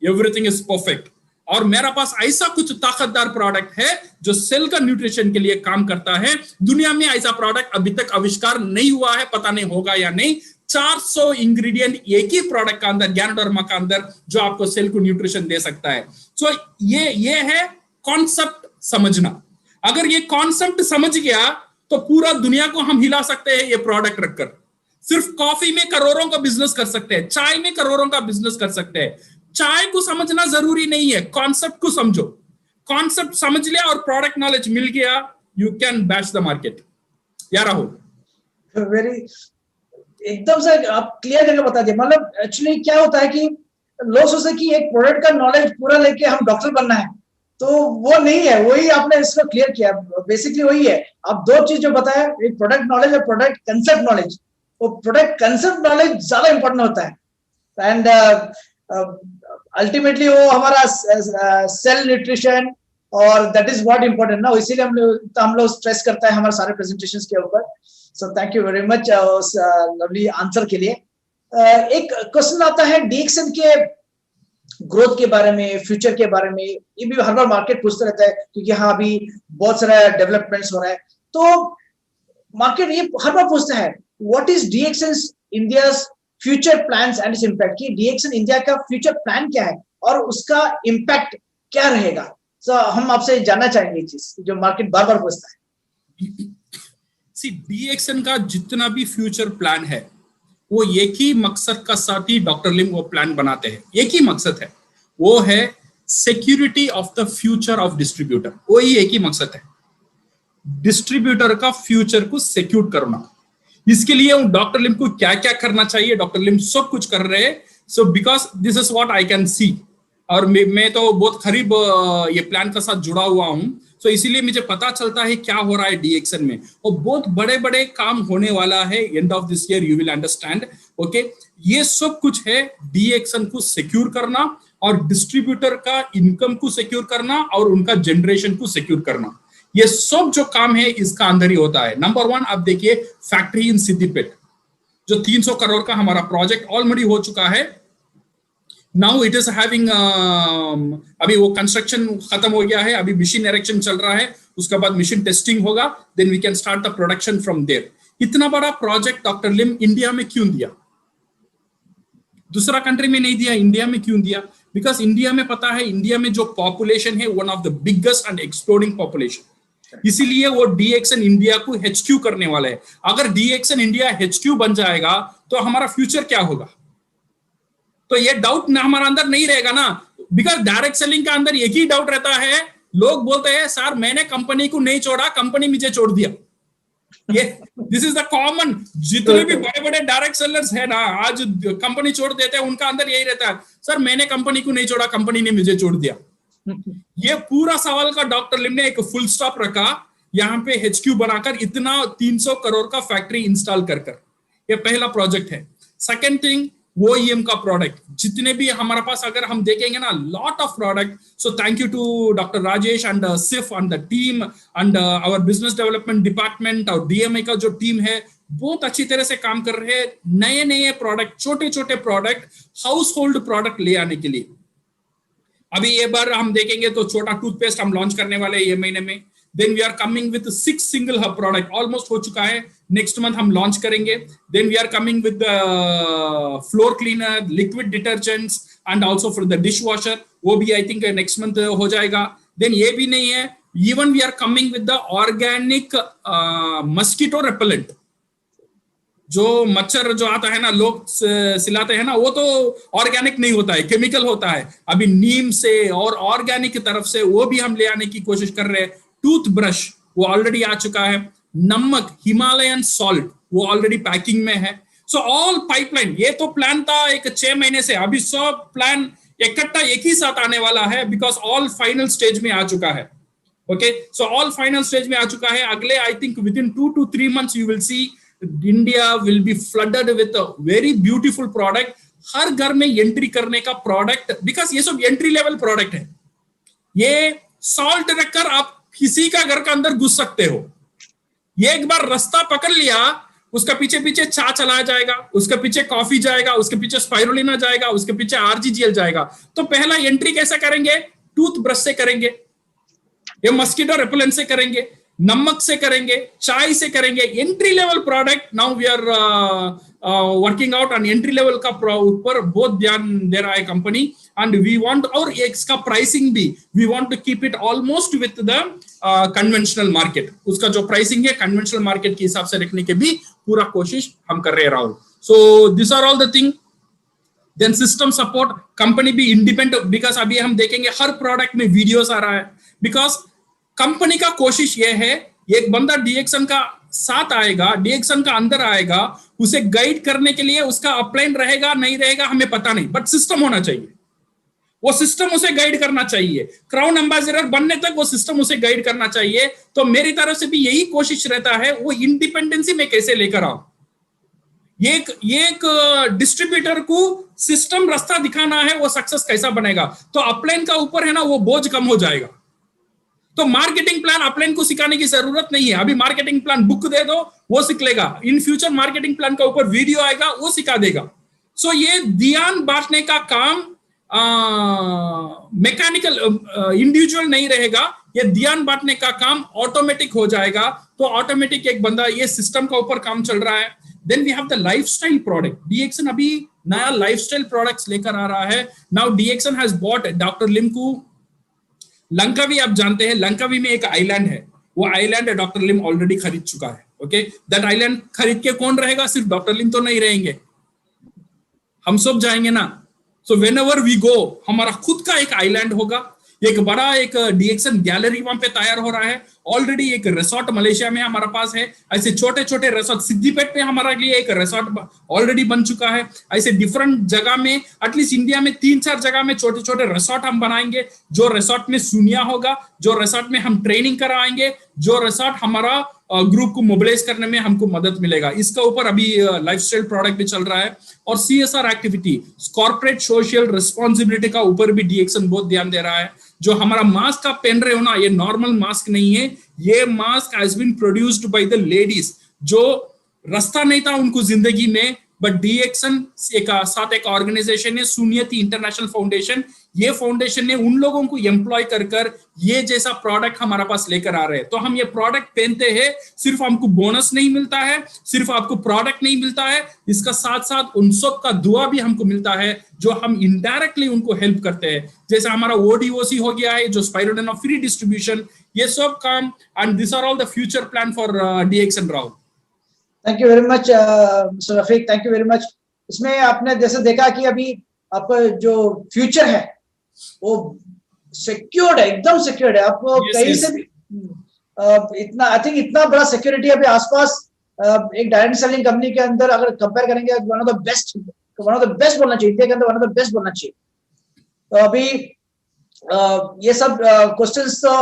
Speaker 1: एवरीथिंग इज परफेक्ट। और मेरा पास ऐसा कुछ ताकतदार प्रोडक्ट है जो सेल का न्यूट्रिशन के लिए काम करता है। दुनिया में ऐसा प्रोडक्ट अभी तक आविष्कार नहीं हुआ है, पता नहीं होगा या नहीं। 400 इंग्रेडिएंट एक ही प्रोडक्ट का अंदर, गैनोडर्मा का अंदर, जो आपको सेल को न्यूट्रिशन दे सकता है। सो ये है कॉन्सेप्ट समझना। अगर ये कॉन्सेप्ट समझ गया तो पूरा दुनिया को हम हिला सकते हैं ये प्रोडक्ट रखकर। सिर्फ कॉफी में करोड़ों का बिजनेस कर सकते हैं, चाय में करोड़ों का बिजनेस कर सकते हैं। चाय को समझना जरूरी नहीं है, कॉन्सेप्ट को समझो। कॉन्सेप्ट समझ लिया और प्रोडक्ट नॉलेज मिल गया, you can batch the market. या राहुल,
Speaker 2: वेरी एकदम से आप क्लियर करके बता दिए। मतलब एक्चुअली क्या होता है कि लोग सोचते हैं कि एक प्रोडक्ट का नॉलेज पूरा लेके हम डॉक्टर बनना है, तो वो नहीं है। वही आपने इसको क्लियर किया, बेसिकली वही है। आप दो चीज जो बताया, एक प्रोडक्ट नॉलेज और प्रोडक्ट कंसेप्ट नॉलेज। वो प्रोडक्ट कंसेप्ट नॉलेज ज्यादा इंपॉर्टेंट होता है। एंड अल्टीमेटली वो हमारा सेल न्यूट्रिशन, और दैट इज व्हाट इंपॉर्टेंट ना, इसीलिए हम लोग स्ट्रेस करता है हमारे सारे प्रेजेंटेशंस के ऊपर। सो थैंक यू वेरी मच उस लवली आंसर के लिए। एक क्वेश्चन आता है डीएक्सन के ग्रोथ के बारे में, फ्यूचर के बारे में। ये भी हर बार मार्केट पूछता रहता है, क्योंकि हाँ अभी बहुत सारा डेवलपमेंट्स हो रहा है, तो मार्केट ये हर बार पूछता है, what is DXN India's future plans and its impact. कि डीएक्सन इंडिया का फ्यूचर प्लान क्या है और उसका इम्पैक्ट क्या रहेगा। सो हम आपसे जानना चाहेंगे ये चीज, जो मार्केट बार बार पूछता है।
Speaker 1: सी, डीएक्सन का जितना भी फ्यूचर प्लान है, वो एक ही मकसद का साथ ही डॉक्टर लिम वो प्लान बनाते हैं। एक ही मकसद है, वो है security of the future of distributor. वही एक ही मकसद है, डिस्ट्रीब्यूटर का फ्यूचर को सिक्योर करना। इसके लिए डॉक्टर लिम को क्या क्या करना चाहिए, डॉक्टर लिम सब कुछ कर रहे हैं। So because this is what I can see, और मैं तो बहुत करीब ये प्लान के साथ जुड़ा हुआ हूं। सो इसीलिए मुझे पता चलता है क्या हो रहा है डीएक्सन में, और बहुत बड़े बड़े काम होने वाला है end of this year, you will understand. Okay, ये सब कुछ है डीएक्सन को सिक्योर करना और डिस्ट्रीब्यूटर का इनकम को सिक्योर करना और उनका जनरेशन को सिक्योर करना। ये सब जो काम है इसका अंदर ही होता है। नंबर 1, आप देखिए फैक्ट्री इन सिद्दीपेट, जो 300 करोड़ का हमारा प्रोजेक्ट ऑलरेडी हो चुका है। नाउ इट इज हैविंग, अभी वो कंस्ट्रक्शन खत्म हो गया है, अभी मशीन इरेक्शन चल रहा है, उसके बाद मशीन टेस्टिंग होगा, then we can start the production from there. इतना बड़ा प्रोजेक्ट डॉक्टर लिम इंडिया में क्यों दिया? दूसरा कंट्री में नहीं दिया, इंडिया में क्यों दिया? बिकॉज इंडिया में पता है, इंडिया में जो पॉपुलेशन है, one of the biggest and exploding population. इसीलिए वो डीएक्सन इंडिया को HQ करने वाला है। अगर डीएक्सन इंडिया HQ बन जाएगा तो हमारा फ्यूचर क्या होगा? तो ये डाउट हमारा अंदर नहीं रहेगा ना, बिकॉज डायरेक्ट सेलिंग के अंदर एक ही डाउट रहता है। लोग बोलते हैं, सर मैंने कंपनी को नहीं छोड़ा, कंपनी मुझे छोड़ दिया। ये दिस इज द कॉमन, जितने भी बड़े बड़े डायरेक्ट सेलर्स है ना, आज कंपनी छोड़ देते हैं, उनका अंदर यही रहता है, सर मैंने कंपनी को नहीं छोड़ा, कंपनी ने मुझे छोड़ दिया। ये पूरा सवाल का डॉक्टर लिम ने एक फुल स्टॉप रखा, यहाँ पे HQ बनाकर इतना 300 करोड़ का फैक्ट्री इंस्टॉल कर। ये पहला प्रोजेक्ट है। सेकेंड थिंग, वो ईएम का प्रोडक्ट जितने भी हमारे पास अगर हम देखेंगे ना, lot of product. So thank you to doctor Rajesh and सिफ and the team and our business development department और डीएमए का जो टीम है बहुत अच्छी तरह से काम कर रहे हैं. नए नए प्रोडक्ट, छोटे छोटे प्रोडक्ट, हाउस होल्ड प्रोडक्ट ले आने के लिए. अभी ये बार हम देखेंगे तो छोटा टूथपेस्ट हम लॉन्च करने वाले हैं ये महीने में. Then we are coming with 6 single hub product, almost हो चुका है, नेक्स्ट मंथ हम लॉन्च करेंगे. Then we are coming with floor cleaner, liquid detergents and also for the dish washer, वो भी आई थिंक नेक्स्ट मंथ हो जाएगा. देन ये भी नहीं है, even we are coming with the organic mosquito repellent. जो मच्छर जो आता है ना, लोग सिलाते हैं ना, वो तो ऑर्गेनिक नहीं होता है, केमिकल होता है. अभी नीम से और ऑर्गेनिक की तरफ से वो भी हम ले आने की कोशिश कर रहे हैं. टूथब्रश वो ऑलरेडी आ चुका है. नमक, हिमालयन सॉल्ट, वो ऑलरेडी पैकिंग में है. सो ऑल पाइपलाइन, ये तो प्लान था एक 6 महीने से, अभी सब प्लान इकट्ठा एक ही साथ आने वाला है, बिकॉज ऑल फाइनल स्टेज में आ चुका है. Okay, so all final stage में आ चुका है. अगले I think with in 2 to 3 months you will C India will be flooded with a very beautiful product. हर घर में एंट्री करने का प्रोडक्ट, बिकॉज ये सब एंट्री लेवल प्रोडक्ट है. ये सॉल्ट रखकर आप किसी का घर का अंदर घुस सकते हो. ये एक बार रास्ता पकड़ लिया, उसका पीछे पीछे चा चलाया जाएगा, उसके पीछे कॉफी जाएगा, उसके पीछे स्पाइरुलिना जाएगा, उसके पीछे आरजीजीएल जाएगा. तो पहला एंट्री कैसे करेंगे? टूथब्रश से करेंगे, ये मस्कीटो रेपेलेंट से करेंगे, नमक से करेंगे, चाय से करेंगे. Entry level product now we are working out on entry level का ऊपर बहुत ध्यान दे रहा है कंपनी. एंड वी वांट, और इसका प्राइसिंग भी we want to keep it almost with the conventional market. उसका जो प्राइसिंग है कन्वेंशनल मार्केट के हिसाब से रखने के भी पूरा कोशिश हम कर रहे हैं Rahul. So this are all the thing. Then system support, company भी इंडिपेंडेंट, बिकॉज अभी हम देखेंगे हर प्रोडक्ट में वीडियोस आ रहा है. बिकॉज कंपनी का कोशिश यह है, एक बंदा डीएक्सन का साथ आएगा, डीएक्सन का अंदर आएगा, उसे गाइड करने के लिए उसका अपलाइन रहेगा नहीं रहेगा हमें पता नहीं, बट सिस्टम होना चाहिए. वो सिस्टम उसे गाइड करना चाहिए. क्राउन एम्बेसडर बनने तक वो सिस्टम उसे गाइड करना चाहिए. तो मेरी तरफ से भी यही कोशिश रहता है, वो इंडिपेंडेंसी में कैसे लेकर आओ. एक डिस्ट्रीब्यूटर को सिस्टम रास्ता दिखाना है, वो सक्सेस कैसा बनेगा. तो अपलाइन का ऊपर है ना, वो बोझ कम हो जाएगा. तो मार्केटिंग प्लान अपलाइन को सिखाने की जरूरत नहीं है. अभी मार्केटिंग प्लान बुक दे दो, वो सीख लेगा. इन फ्यूचर मार्केटिंग प्लान का ऊपर वीडियो आएगा, वो सिखा देगा. सो ये ध्यान बांटने का काम मैकेनिकल इंडिविजुअल नहीं रहेगा. ये ध्यान बांटने का काम ऑटोमेटिक हो जाएगा. तो ऑटोमेटिक एक बंदा, ये सिस्टम का ऊपर काम चल रहा है. Then we have the lifestyle product. DXN अभी नया लाइफस्टाइल प्रोडक्ट्स लेकर आ रहा है. Now DXN has bought doctor Limco. Langkawi आप जानते हैं, लंकावी में एक आइलैंड है, वो आइलैंड डॉक्टर लिम ऑलरेडी खरीद चुका है. ओके, दैट आइलैंड खरीद के कौन रहेगा? सिर्फ डॉक्टर लिम तो नहीं रहेंगे, हम सब जाएंगे ना. So whenever we go, हमारा खुद का एक आइलैंड होगा. एक बड़ा एक डीएक्सन गैलरी वहां पे तैयार हो रहा है. ऑलरेडी एक रिसोर्ट मलेशिया में हमारे पास है. ऐसे छोटे छोटे रिसोर्ट, सिद्दीपेट में हमारे लिए एक रिसोर्ट ऑलरेडी बन चुका है. ऐसे डिफरेंट जगह में, एटलीस्ट इंडिया में 3-4 जगह में छोटे छोटे रिसोर्ट हम बनाएंगे. जो रिसोर्ट में सुनिया होगा, जो रिसोर्ट में हम ट्रेनिंग कराएंगे, जो रिसोर्ट हमारा ग्रुप को मोबिलाइज करने में हमको मदद मिलेगा. इसका ऊपर अभी लाइफस्टाइल प्रोडक्ट भी चल रहा है. और CSR activity, corporate social responsibility का ऊपर भी डीएक्सन बहुत ध्यान दे रहा है. जो हमारा मास्क आप पहन रहे हो ना, ये नॉर्मल मास्क नहीं है. ये mask has been produced by the ladies, जो रास्ता नहीं था उनको जिंदगी में, बट डीएक्सन एक साथ एक ऑर्गेनाइजेशन है, सुनियति इंटरनेशनल फाउंडेशन. ये फाउंडेशन ने उन लोगों को एम्प्लॉय कर ये जैसा प्रोडक्ट हमारे पास लेकर आ रहे हैं. तो हम ये प्रोडक्ट पहनते हैं, सिर्फ हमको बोनस नहीं मिलता है, सिर्फ आपको प्रोडक्ट नहीं मिलता है, इसका साथ साथ उन सब का दुआ भी हमको मिलता है, जो हम इनडायरेक्टली उनको हेल्प करते हैं. जैसे हमारा ओडीओसी हो गया है, जो स्पाइरुलिना फ्री डिस्ट्रीब्यूशन, ये सब काम. And this are all the future plan for DXN. Rahul,
Speaker 2: thank you very much mister Rafiq, thank you very much. इसमें आपने जैसे देखा कि अभी आपका जो फ्यूचर है वो सिक्योर्ड है, एकदम सिक्योर्ड है. आपको कहीं से भी इतना, आई थिंक इतना बड़ा सिक्योरिटी अभी आसपास एक डायरेक्ट सेलिंग कंपनी के अंदर अगर कंपेयर करेंगे, वन ऑफ द बेस्ट बोलना चाहिए, इंडिया के अंदर वन ऑफ द बेस्ट बोलना चाहिए. तो अभी ये सब क्वेश्चंस तो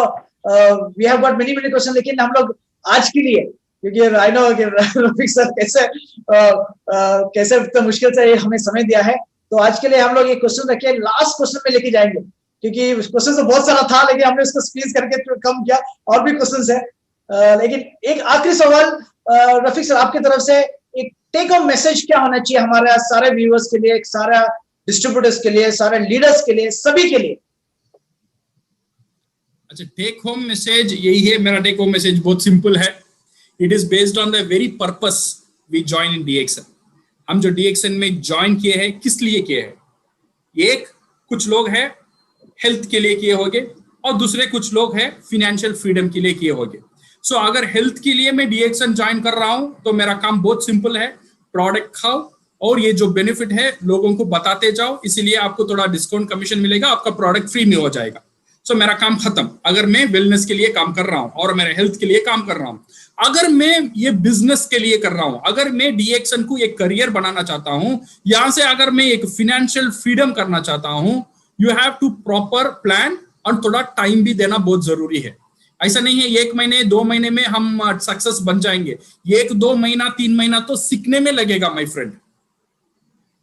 Speaker 2: we have got many question, लेकिन हम लोग आज के लिए क्योंकि आई नो कि रफीक सर कैसे इतना मुश्किल से हमें समय दिया है। तो आज के लिए हम लोग ये क्वेश्चन रखे, लास्ट क्वेश्चन में लेके जाएंगे, क्योंकि क्वेश्चन तो बहुत सारा था लेकिन हमने उसको स्क्वीज करके कम किया, और भी क्वेश्चन है। लेकिन एक आखिरी सवाल रफीक सर आपकी तरफ से, एक टेक होम मैसेज क्या होना चाहिए हमारे सारे व्यूअर्स के लिए, सारे डिस्ट्रीब्यूटर्स के लिए, सारे लीडर्स के लिए, सभी के लिए?
Speaker 1: अच्छा, टेक होम मैसेज यही है। मेरा टेक होम मैसेज बहुत सिंपल है। It is based on the very purpose we join in DXN. हम जो डीएक्सएन में ज्वाइन किए हैं, किस लिए किए हैं? एक कुछ लोग हैं हेल्थ के लिए किए होंगे, और दूसरे कुछ लोग हैं फिनेंशियल फ्रीडम के लिए किए होंगे। सो अगर हेल्थ के लिए मैं डीएक्सएन ज्वाइन कर रहा हूं तो मेरा काम बहुत सिंपल है, प्रोडक्ट खाओ और ये जो बेनिफिट है लोगों को बताते जाओ, इसीलिए आपको थोड़ा डिस्काउंट कमीशन मिलेगा, आपका प्रोडक्ट फ्री में हो जाएगा। सो मेरा काम खत्म। अगर मैं वेलनेस के लिए काम कर रहा हूं और मेरे हेल्थ के लिए काम कर रहा हूं, अगर मैं ये बिजनेस के लिए कर रहा हूं, अगर मैं डीएक्सएन को एक करियर बनाना चाहता हूं, यहां से अगर मैं एक फिनेंशियल फ्रीडम करना चाहता हूं, you have to proper plan, और थोड़ा टाइम भी देना बहुत जरूरी है। ऐसा नहीं है 1 महीने 2 महीने में हम सक्सेस बन जाएंगे। 1-2 महीना 3 महीना तो सीखने में लगेगा माय फ्रेंड।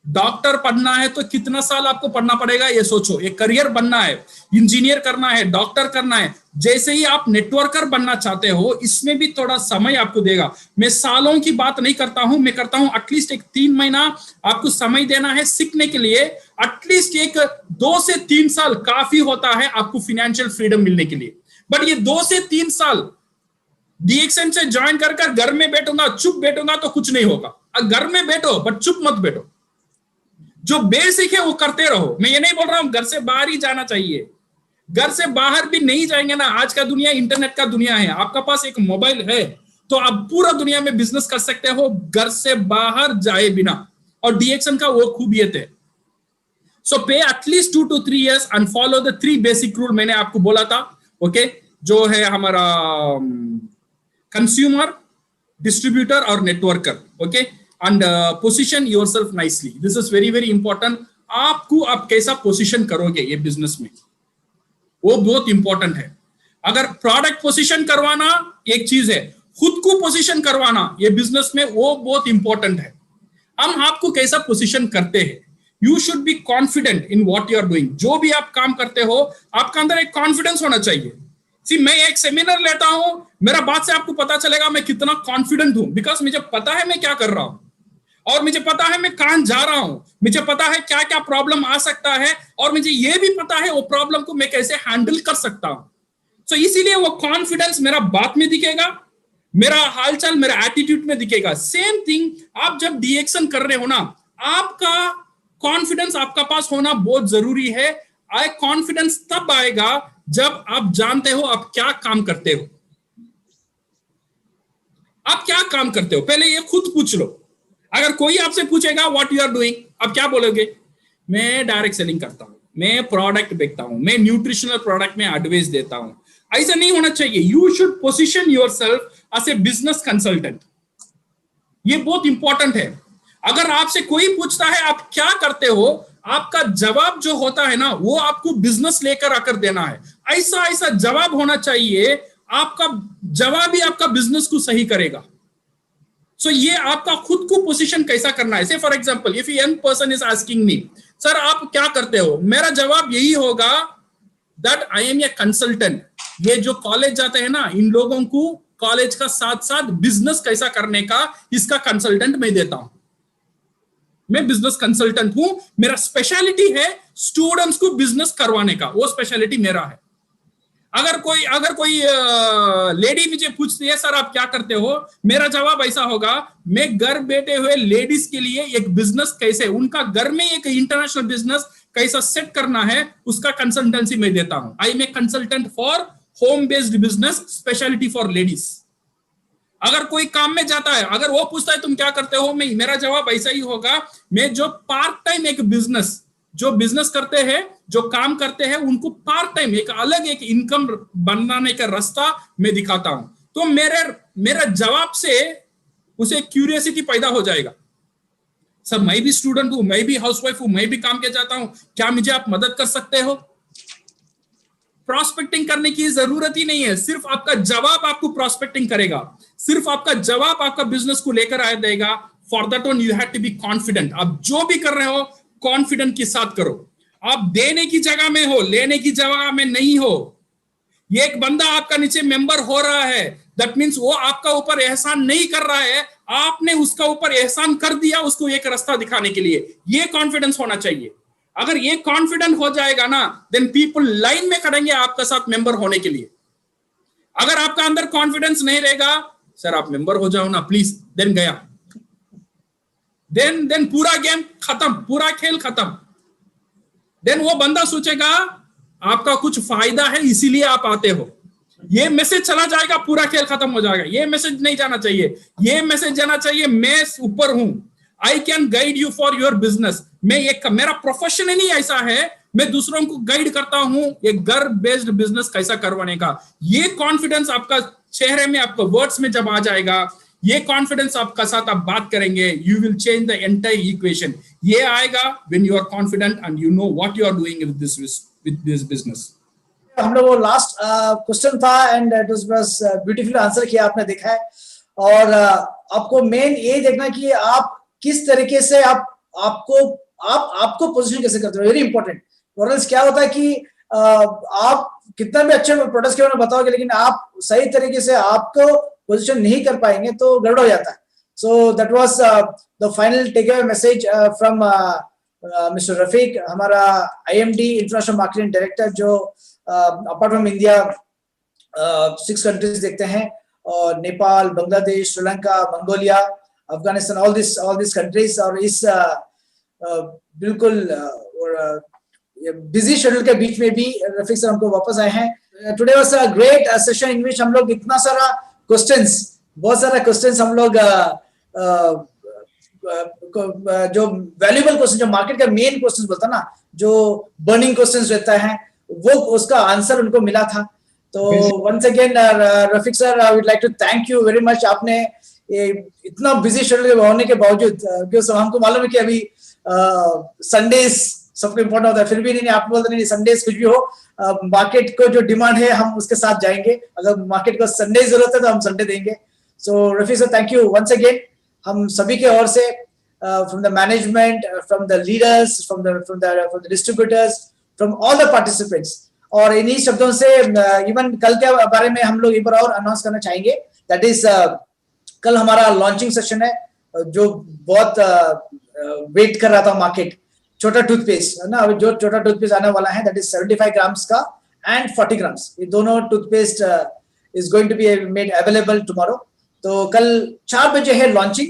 Speaker 1: डॉक्टर पढ़ना है तो कितना साल आपको पढ़ना पड़ेगा ये सोचो। एक करियर बनना है, इंजीनियर करना है, डॉक्टर करना है, जैसे ही आप नेटवर्कर बनना चाहते हो, इसमें भी थोड़ा समय आपको देगा। मैं सालों की बात नहीं करता हूं, मैं करता हूं एटलीस्ट एक 3 महीना आपको समय देना है सीखने के लिए। एटलीस्ट एक 2 से 3 साल काफी होता है आपको फिनेंशियल फ्रीडम मिलने के लिए। बट ये 2 से 3 साल डीएक्सएन से ज्वाइन कर घर में बैठूंगा, चुप बैठूंगा तो कुछ नहीं होगा। घर में बैठो बट चुप मत बैठो, जो बेसिक है वो करते रहो। मैं ये नहीं बोल रहा हूं घर से बाहर ही जाना चाहिए, घर से बाहर भी नहीं जाएंगे ना। आज का दुनिया इंटरनेट का दुनिया है, आपका पास एक मोबाइल है तो आप पूरा दुनिया में बिजनेस कर सकते हो घर से बाहर जाए बिना, और डीएक्सएन का वो खूबियत है। सो पे at least 2 to 3 years and follow the 3 basic rule मैंने आपको बोला था। ओके, जो है हमारा कंज्यूमर, डिस्ट्रीब्यूटर और networker. Okay, and position yourself nicely, this is very very important. आपको आप कैसा पोजीशन करोगे ये बिजनेस में, वो बहुत इंपॉर्टेंट है। अगर प्रोडक्ट पोजीशन करवाना एक चीज है, खुद को पोजीशन करवाना ये बिजनेस में वो बहुत इंपॉर्टेंट है। हम आपको कैसा पोजीशन करते हैं, you should be confident in what you are doing. जो भी आप काम करते हो आपका अंदर एक कॉन्फिडेंस होना चाहिए। सी, मैं एक सेमिनार लेता हूं, मेरा बात से आपको पता चलेगा मैं कितना कॉन्फिडेंट हूं, बिकॉज मुझे पता है मैं क्या कर रहा हूं, और मुझे पता है मैं कहां जा रहा हूं, मुझे पता है क्या क्या प्रॉब्लम आ सकता है, और मुझे यह भी पता है वो प्रॉब्लम को मैं कैसे हैंडल कर सकता हूं। सो इसीलिए वो कॉन्फिडेंस मेरा बात में दिखेगा, मेरा हालचाल, मेरा एटीट्यूड में दिखेगा। सेम थिंग आप जब डीएक्सएन कर रहे हो ना, आपका कॉन्फिडेंस आपका पास होना बहुत जरूरी है। कॉन्फिडेंस तब आएगा जब आप जानते हो आप क्या काम करते हो। आप क्या काम करते हो पहले ये खुद पूछ लो। अगर कोई आपसे पूछेगा व्हाट यू आर डूइंग, आप क्या बोलोगे? मैं डायरेक्ट सेलिंग करता हूं, मैं प्रोडक्ट बेचता हूं, मैं न्यूट्रिशनल प्रोडक्ट में एडवाइस देता हूं। ऐसा नहीं होना चाहिए। You should position yourself as a business consultant. ये बहुत इंपॉर्टेंट है। अगर आपसे कोई पूछता है आप क्या करते हो, आपका जवाब जो होता है ना वो आपको बिजनेस लेकर आकर देना है। ऐसा ऐसा जवाब होना चाहिए, आपका जवाब ही आपका बिजनेस को सही करेगा। सो ये आपका खुद को पोजीशन कैसा करना है। Say for example if young person is asking me, sir आप क्या करते हो, मेरा जवाब यही होगा that I am a consultant. ये जो कॉलेज जाते हैं ना, इन लोगों को कॉलेज का साथ साथ बिजनेस कैसा करने का इसका कंसल्टेंट मैं देता हूं। मैं बिजनेस कंसल्टेंट हूं, मेरा स्पेशलिटी है स्टूडेंट्स को बिजनेस करवाने का, वो स्पेशलिटी मेरा है। अगर कोई लेडी मुझे पूछती है सर आप क्या करते हो, मेरा जवाब ऐसा होगा मैं घर बैठे हुए लेडीज के लिए एक बिजनेस कैसे, उनका घर में एक इंटरनेशनल बिजनेस कैसा सेट करना है उसका कंसल्टेंसी मैं देता हूं। I am a consultant for home based business, speciality for ladies. अगर कोई काम में जाता है, अगर वो पूछता है तुम क्या करते हो, मेरा जवाब ऐसा ही होगा मैं जो पार्ट टाइम एक बिजनेस, जो बिजनेस करते हैं, जो काम करते हैं, उनको पार्ट टाइम एक अलग एक इनकम बनाने का रास्ता मैं दिखाता हूं। तो मेरा जवाब से उसे क्यूरियोसिटी पैदा हो जाएगा, सर मैं भी स्टूडेंट हूं, मैं भी हाउसवाइफ हूं, मैं भी काम के जाता हूं, क्या मुझे आप मदद कर सकते हो? प्रॉस्पेक्टिंग करने की जरूरत ही नहीं है, सिर्फ आपका जवाब आपको प्रॉस्पेक्टिंग करेगा, सिर्फ आपका जवाब आपका बिजनेस को लेकर आ देगा। For that one you have to be confident. आप जो भी कर रहे हो कॉन्फिडेंट के साथ करो। आप देने की जगह में हो, लेने की जगह में नहीं हो। ये एक बंदा आपका नीचे मेंबर हो रहा है, दैट मीन्स वो आपका ऊपर एहसान नहीं कर रहा है, आपने उसका ऊपर एहसान कर दिया उसको एक रास्ता दिखाने के लिए। ये कॉन्फिडेंस होना चाहिए। अगर ये कॉन्फिडेंट हो जाएगा ना, देन पीपल लाइन में खड़ेंगे आपका साथ मेंबर होने के लिए। अगर आपका अंदर कॉन्फिडेंस नहीं रहेगा, सर आप मेंबर हो जाओ ना प्लीज, देन गया, देन पूरा गेम खत्म, पूरा खेल खत्म। देन वो बंदा सोचेगा आपका कुछ फायदा है इसीलिए आप आते हो। ये मैसेज चला जाएगा, पूरा खेल खत्म हो जाएगा। ये मैसेज नहीं जाना चाहिए। ये मैसेज जाना चाहिए मैं ऊपर हूं, I can guide you for your business. मैं एक मेरा प्रोफेशन ही ऐसा है, मैं दूसरों को गाइड करता हूं एक घर बेस्ड बिजनेस कैसा करवाने का। ये कॉन्फिडेंस आपका चेहरे में, आपका वर्ड्स में जब आ जाएगा, ये कॉन्फिडेंस आपका साथ आप बात करेंगे, you will change the entire equation. ये आएगा when you are confident and you know what you are doing with this business.
Speaker 2: हम लोग वो लास्ट क्वेश्चन था and it was beautiful answer किया आपने, देखा है। और आपको मेन ये देखना कि आप किस तरीके से आपको पोजीशन कैसे करते हो, वेरी इंपॉर्टेंट। वरल्स क्या होता है कि आप कितना भी अच्छे प्रोडक्ट्स के बारे में बताओगे, लेकिन आप सही तरीके से आपको पोजीशन नहीं कर पाएंगे तो गड़बड़ हो जाता है। So that was the final take away message from mister Rafiq, हमारा IMD इंटरनेशनल मार्केटिंग डायरेक्टर, जो अपार्ट फ्रॉम इंडिया 6 कंट्रीज देखते हैं, और Nepal, Bangladesh, Sri Lanka, Mongolia, Afghanistan, all this countries. और इस बिल्कुल बिजी शेड्यूल के बीच में भी रफीक सर हमको वापस आए हैं। Today was a great session in which हम लोग इतना सारा क्वेश्चंस, बहुत सारा क्वेश्चंस हम लोग जो वैल्यूएबल क्वेश्चन, जो मार्केट का मेन क्वेश्चन बोलता ना, जो बर्निंग क्वेश्चंस रहता है, वो उसका आंसर उनको मिला था। तो once again Rafiq sir, I would like to thank you very much. आपने ये इतना बिजी शेड्यूल होने के बावजूद, क्योंकि हमको मालूम है कि अभी संडेज सबको इम्पोर्टेंट होता है, फिर भी नहीं आप बोलते नहीं संडेज कुछ भी हो, मार्केट को जो डिमांड है हम उसके साथ जाएंगे। अगर मार्केट को संडे जरूरत है तो हम संडे देंगे। So Rafiq sir, thank you once again. हम सभी के ओर से, from the management, from the leaders, from the distributors, from all the participants, और इन्हीं शब्दों से इवन कल के बारे में हम लोग एक बार और अनाउंस करना चाहेंगे। दैट इज कल हमारा लॉन्चिंग सेशन है, जो बहुत वेट कर रहा था मार्केट। छोटा टूथपेस्ट है ना, जो छोटा टूथपेस्ट आने वाला है, दैट इज 75 ग्राम्स का एंड 40 ग्राम्स। ये दोनों toothpaste is going to be made available tomorrow. तो कल 4 बजे है लॉन्चिंग,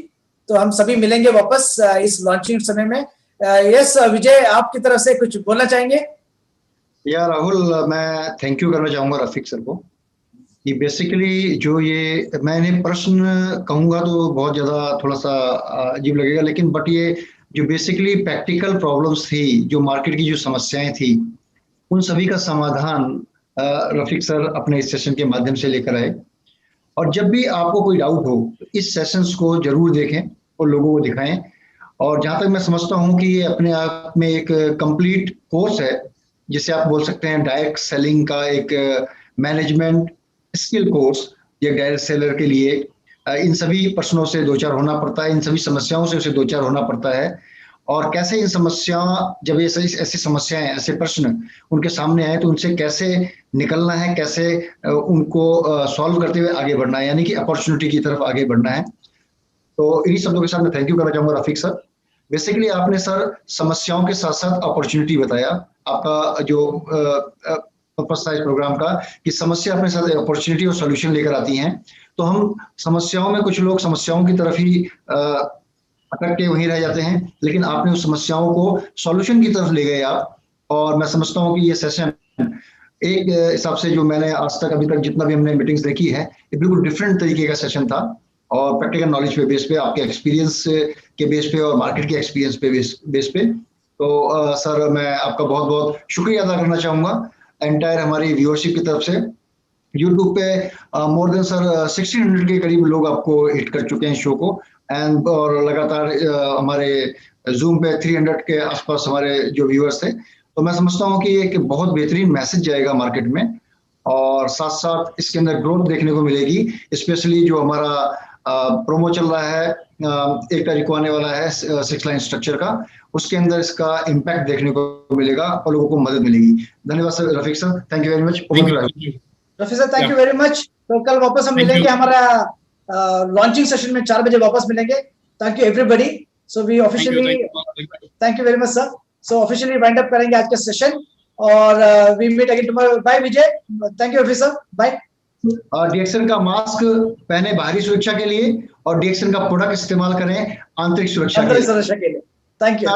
Speaker 2: तो हम सभी मिलेंगे वापस इस लॉन्चिंग समय में। यस विजय, आपकी तरफ से कुछ बोलना चाहेंगे?
Speaker 3: या राहुल, मैं थैंक यू करना चाहूंगा रफीक सर को। कि बेसिकली जो ये मैंने प्रश्न कहूंगा तो बहुत ज्यादा थोड़ा सा अजीब लगेगा, लेकिन बट ये जो बेसिकली प्रैक्टिकल प्रॉब्लम्स थी, जो मार्केट की जो समस्याएं थी, उन सभी का समाधान रफीक सर अपने इस सेशन के माध्यम से लेकर आए। और जब भी आपको कोई डाउट हो, इस सेशंस को जरूर देखें और लोगों को दिखाएं। और जहां तक मैं समझता हूं कि ये अपने आप में एक कंप्लीट कोर्स है, जिसे आप बोल सकते हैं डायरेक्ट सेलिंग का एक मैनेजमेंट स्किल कोर्स। ये डायरेक्ट सेलर के लिए इन सभी प्रश्नों से दो चार होना पड़ता है, इन सभी समस्याओं से उसे दो चार होना पड़ता है। और कैसे इन समस्याओं, जब ये ऐसी समस्याएं, ऐसे प्रश्न उनके सामने आए, तो उनसे कैसे निकलना है, कैसे उनको सॉल्व करते हुए आगे बढ़ना है, यानी कि अपॉर्चुनिटी की तरफ आगे बढ़ना है। तो इन्हीं शब्दों के साथ मैं थैंक यू करना चाहूंगा रफीक सर। बेसिकली आपने सर समस्याओं के साथ साथ अपॉर्चुनिटी बताया। आपका जो पर्पस था इस प्रोग्राम का, कि समस्या अपने साथ अपॉर्चुनिटी और सॉल्यूशन लेकर आती हैं। तो हम समस्याओं में, कुछ लोग समस्याओं की तरफ ही अटक के वहीं रह जाते हैं, लेकिन आपने उस समस्याओं को सॉल्यूशन की तरफ ले गए आप। और मैं समझता हूँ कि ये सेशन एक हिसाब से जो मैंने आज तक अभी तक जितना भी हमने मीटिंग्स देखी है, ये बिल्कुल डिफरेंट तरीके का सेशन था। और प्रैक्टिकल नॉलेज पे बेस पे, आपके एक्सपीरियंस के बेस पे और मार्केट के एक्सपीरियंस पे बेस पे। तो सर मैं आपका बहुत बहुत शुक्रिया अदा करना चाहूंगा एंटायर हमारी व्यूअरशिप की तरफ से। यूट्यूब पे मोर देन सर 1600 के करीब लोग आपको हिट कर चुके हैं शो को, एंड और लगातार हमारे जूम पे 300 के आसपास हमारे जो व्यूअर्स थे। तो मैं समझता हूँ कि एक बहुत बेहतरीन मैसेज जाएगा मार्केट में, और साथ साथ इसके अंदर ग्रोथ देखने को मिलेगी। स्पेशली जो हमारा प्रोमो चल रहा है, एक तारीख को आने वाला है 6 लाइन स्ट्रक्चर का, उसके अंदर इसका इम्पैक्ट देखने को मिलेगा और लोगों को मदद मिलेगी। धन्यवाद sir, Rafiq sir, thank you very much.
Speaker 2: Rafiq sir thank you very much. तो कल वापस हम मिलेंगे, हमारा लॉन्चिंग सेशन में 4 बजे वापस मिलेंगे। Thank you everybody. So we officially thank you very much sir. So officially wind up करेंगे आज का सेशन, और we meet again tomorrow. Bye Vijay, thank you sir, bye.
Speaker 3: DXN का मास्क पहने बाहरी सुरक्षा के लिए, और डीएक्सन का प्रोडक्ट इस्तेमाल करें आंतरिक सुरक्षा के लिए।
Speaker 2: Thank you.